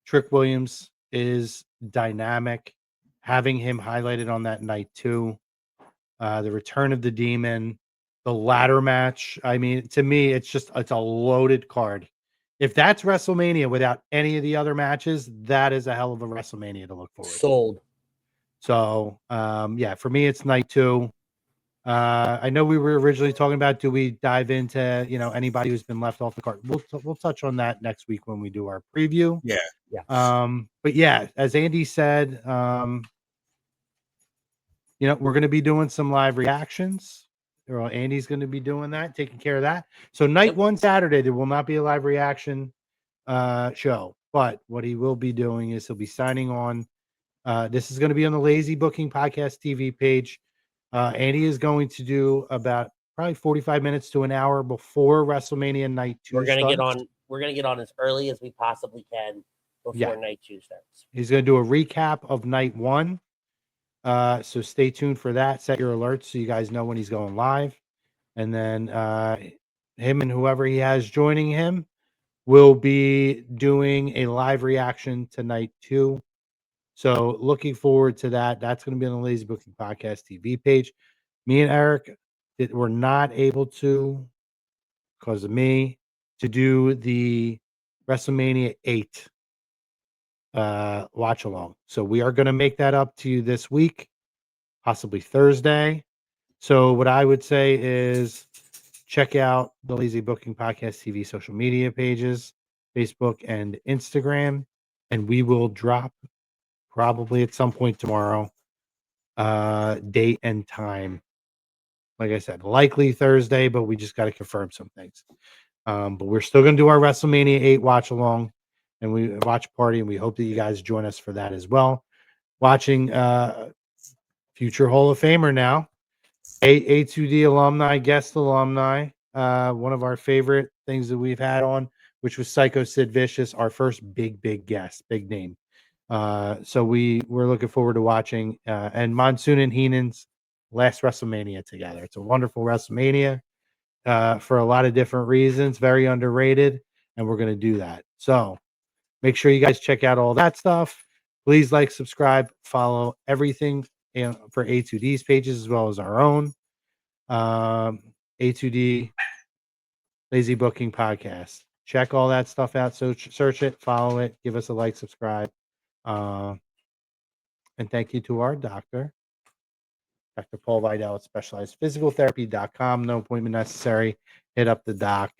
Trick Williams is dynamic. Having him highlighted on that night 2, the return of the Demon, the ladder match. I mean, to me, it's a loaded card. If that's WrestleMania without any of the other matches, that is a hell of a WrestleMania to look forward to. Sold. So, yeah, for me, it's night 2. I know we were originally talking about, do we dive into, anybody who's been left off the card? We'll touch on that next week when we do our preview. Yeah. But yeah, as Andy said, we're going to be doing some live reactions. Andy's going to be doing that, taking care of that. So night 1 Saturday, there will not be a live reaction show, but what he will be doing is he'll be signing on. This is going to be on the Lazy Booking Podcast TV page. Andy is going to do about probably 45 minutes to an hour before WrestleMania Night 2 We're gonna starts. get on. We're gonna get on as early as we possibly can before Night 2 starts. He's going to do a recap of Night 1. So stay tuned for that. Set your alerts so you guys know when he's going live. And then him and whoever he has joining him will be doing a live reaction to Night 2. So looking forward to that. That's going to be on the Lazy Booking Podcast TV page. Me and Eric were not able to, because of me, to do the WrestleMania 8 watch along. So we are going to make that up to you this week, possibly Thursday. So what I would say is check out the Lazy Booking Podcast TV social media pages, Facebook and Instagram, and we will drop probably at some point tomorrow date and time. Like I said, likely Thursday, but we just got to confirm some things. But we're still going to do our WrestleMania 8 watch along and we watch party, and we hope that you guys join us for that as well. Watching future Hall of Famer now, A2D alumni, guest alumni, one of our favorite things that we've had on, which was Psycho Sid Vicious, our first big guest, big name. So we're looking forward to watching and Monsoon and Heenan's last WrestleMania together. It's a wonderful WrestleMania for a lot of different reasons, very underrated, and we're going to do that. So make sure you guys check out all that stuff. Please like, subscribe, follow everything for A2D's pages as well as our own. A2D Lazy Booking Podcast. Check all that stuff out. So search it, follow it, give us a like, subscribe. And thank you to our doctor, Dr. Paul Vidal at specializedphysicaltherapy.com. No appointment necessary. Hit up the doc.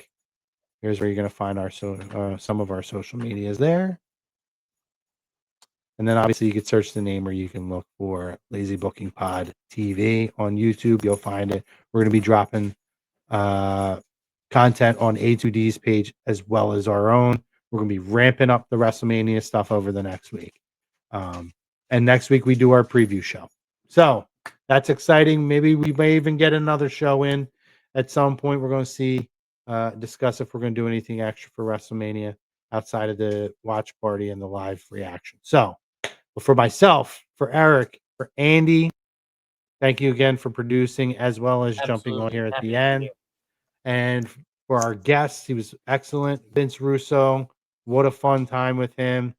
Here's where you're going to find our some of our social medias there. And then obviously you can search the name, or you can look for Lazy Booking Pod TV on YouTube. You'll find it. We're going to be dropping content on A2D's page as well as our own. We're going to be ramping up the WrestleMania stuff over the next week. And next week we do our preview show. So that's exciting. Maybe we may even get another show in at some point. We're going to see, discuss if we're going to do anything extra for WrestleMania outside of the watch party and the live reaction. So for myself, for Eric, for Andy, thank you again for producing as well as jumping on here at the end. And for our guests, he was excellent. Vince Russo, what a fun time with him.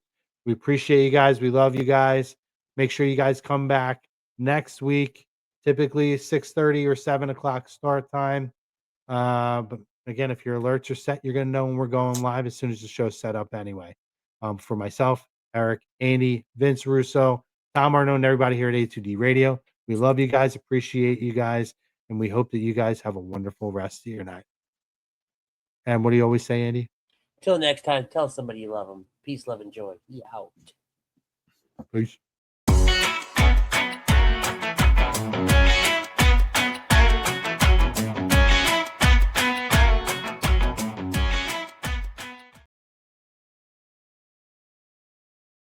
We appreciate you guys. We love you guys. Make sure you guys come back next week, typically 6:30 or 7 o'clock start time. But again, if your alerts are set, you're going to know when we're going live as soon as the show's set up anyway. For myself, Eric, Andy, Vince Russo, Tom Arno, and everybody here at A2D Radio, we love you guys, appreciate you guys, and we hope that you guys have a wonderful rest of your night. And what do you always say, Andy? Till next time, tell somebody you love them. Peace, love, and joy. Be out. Peace.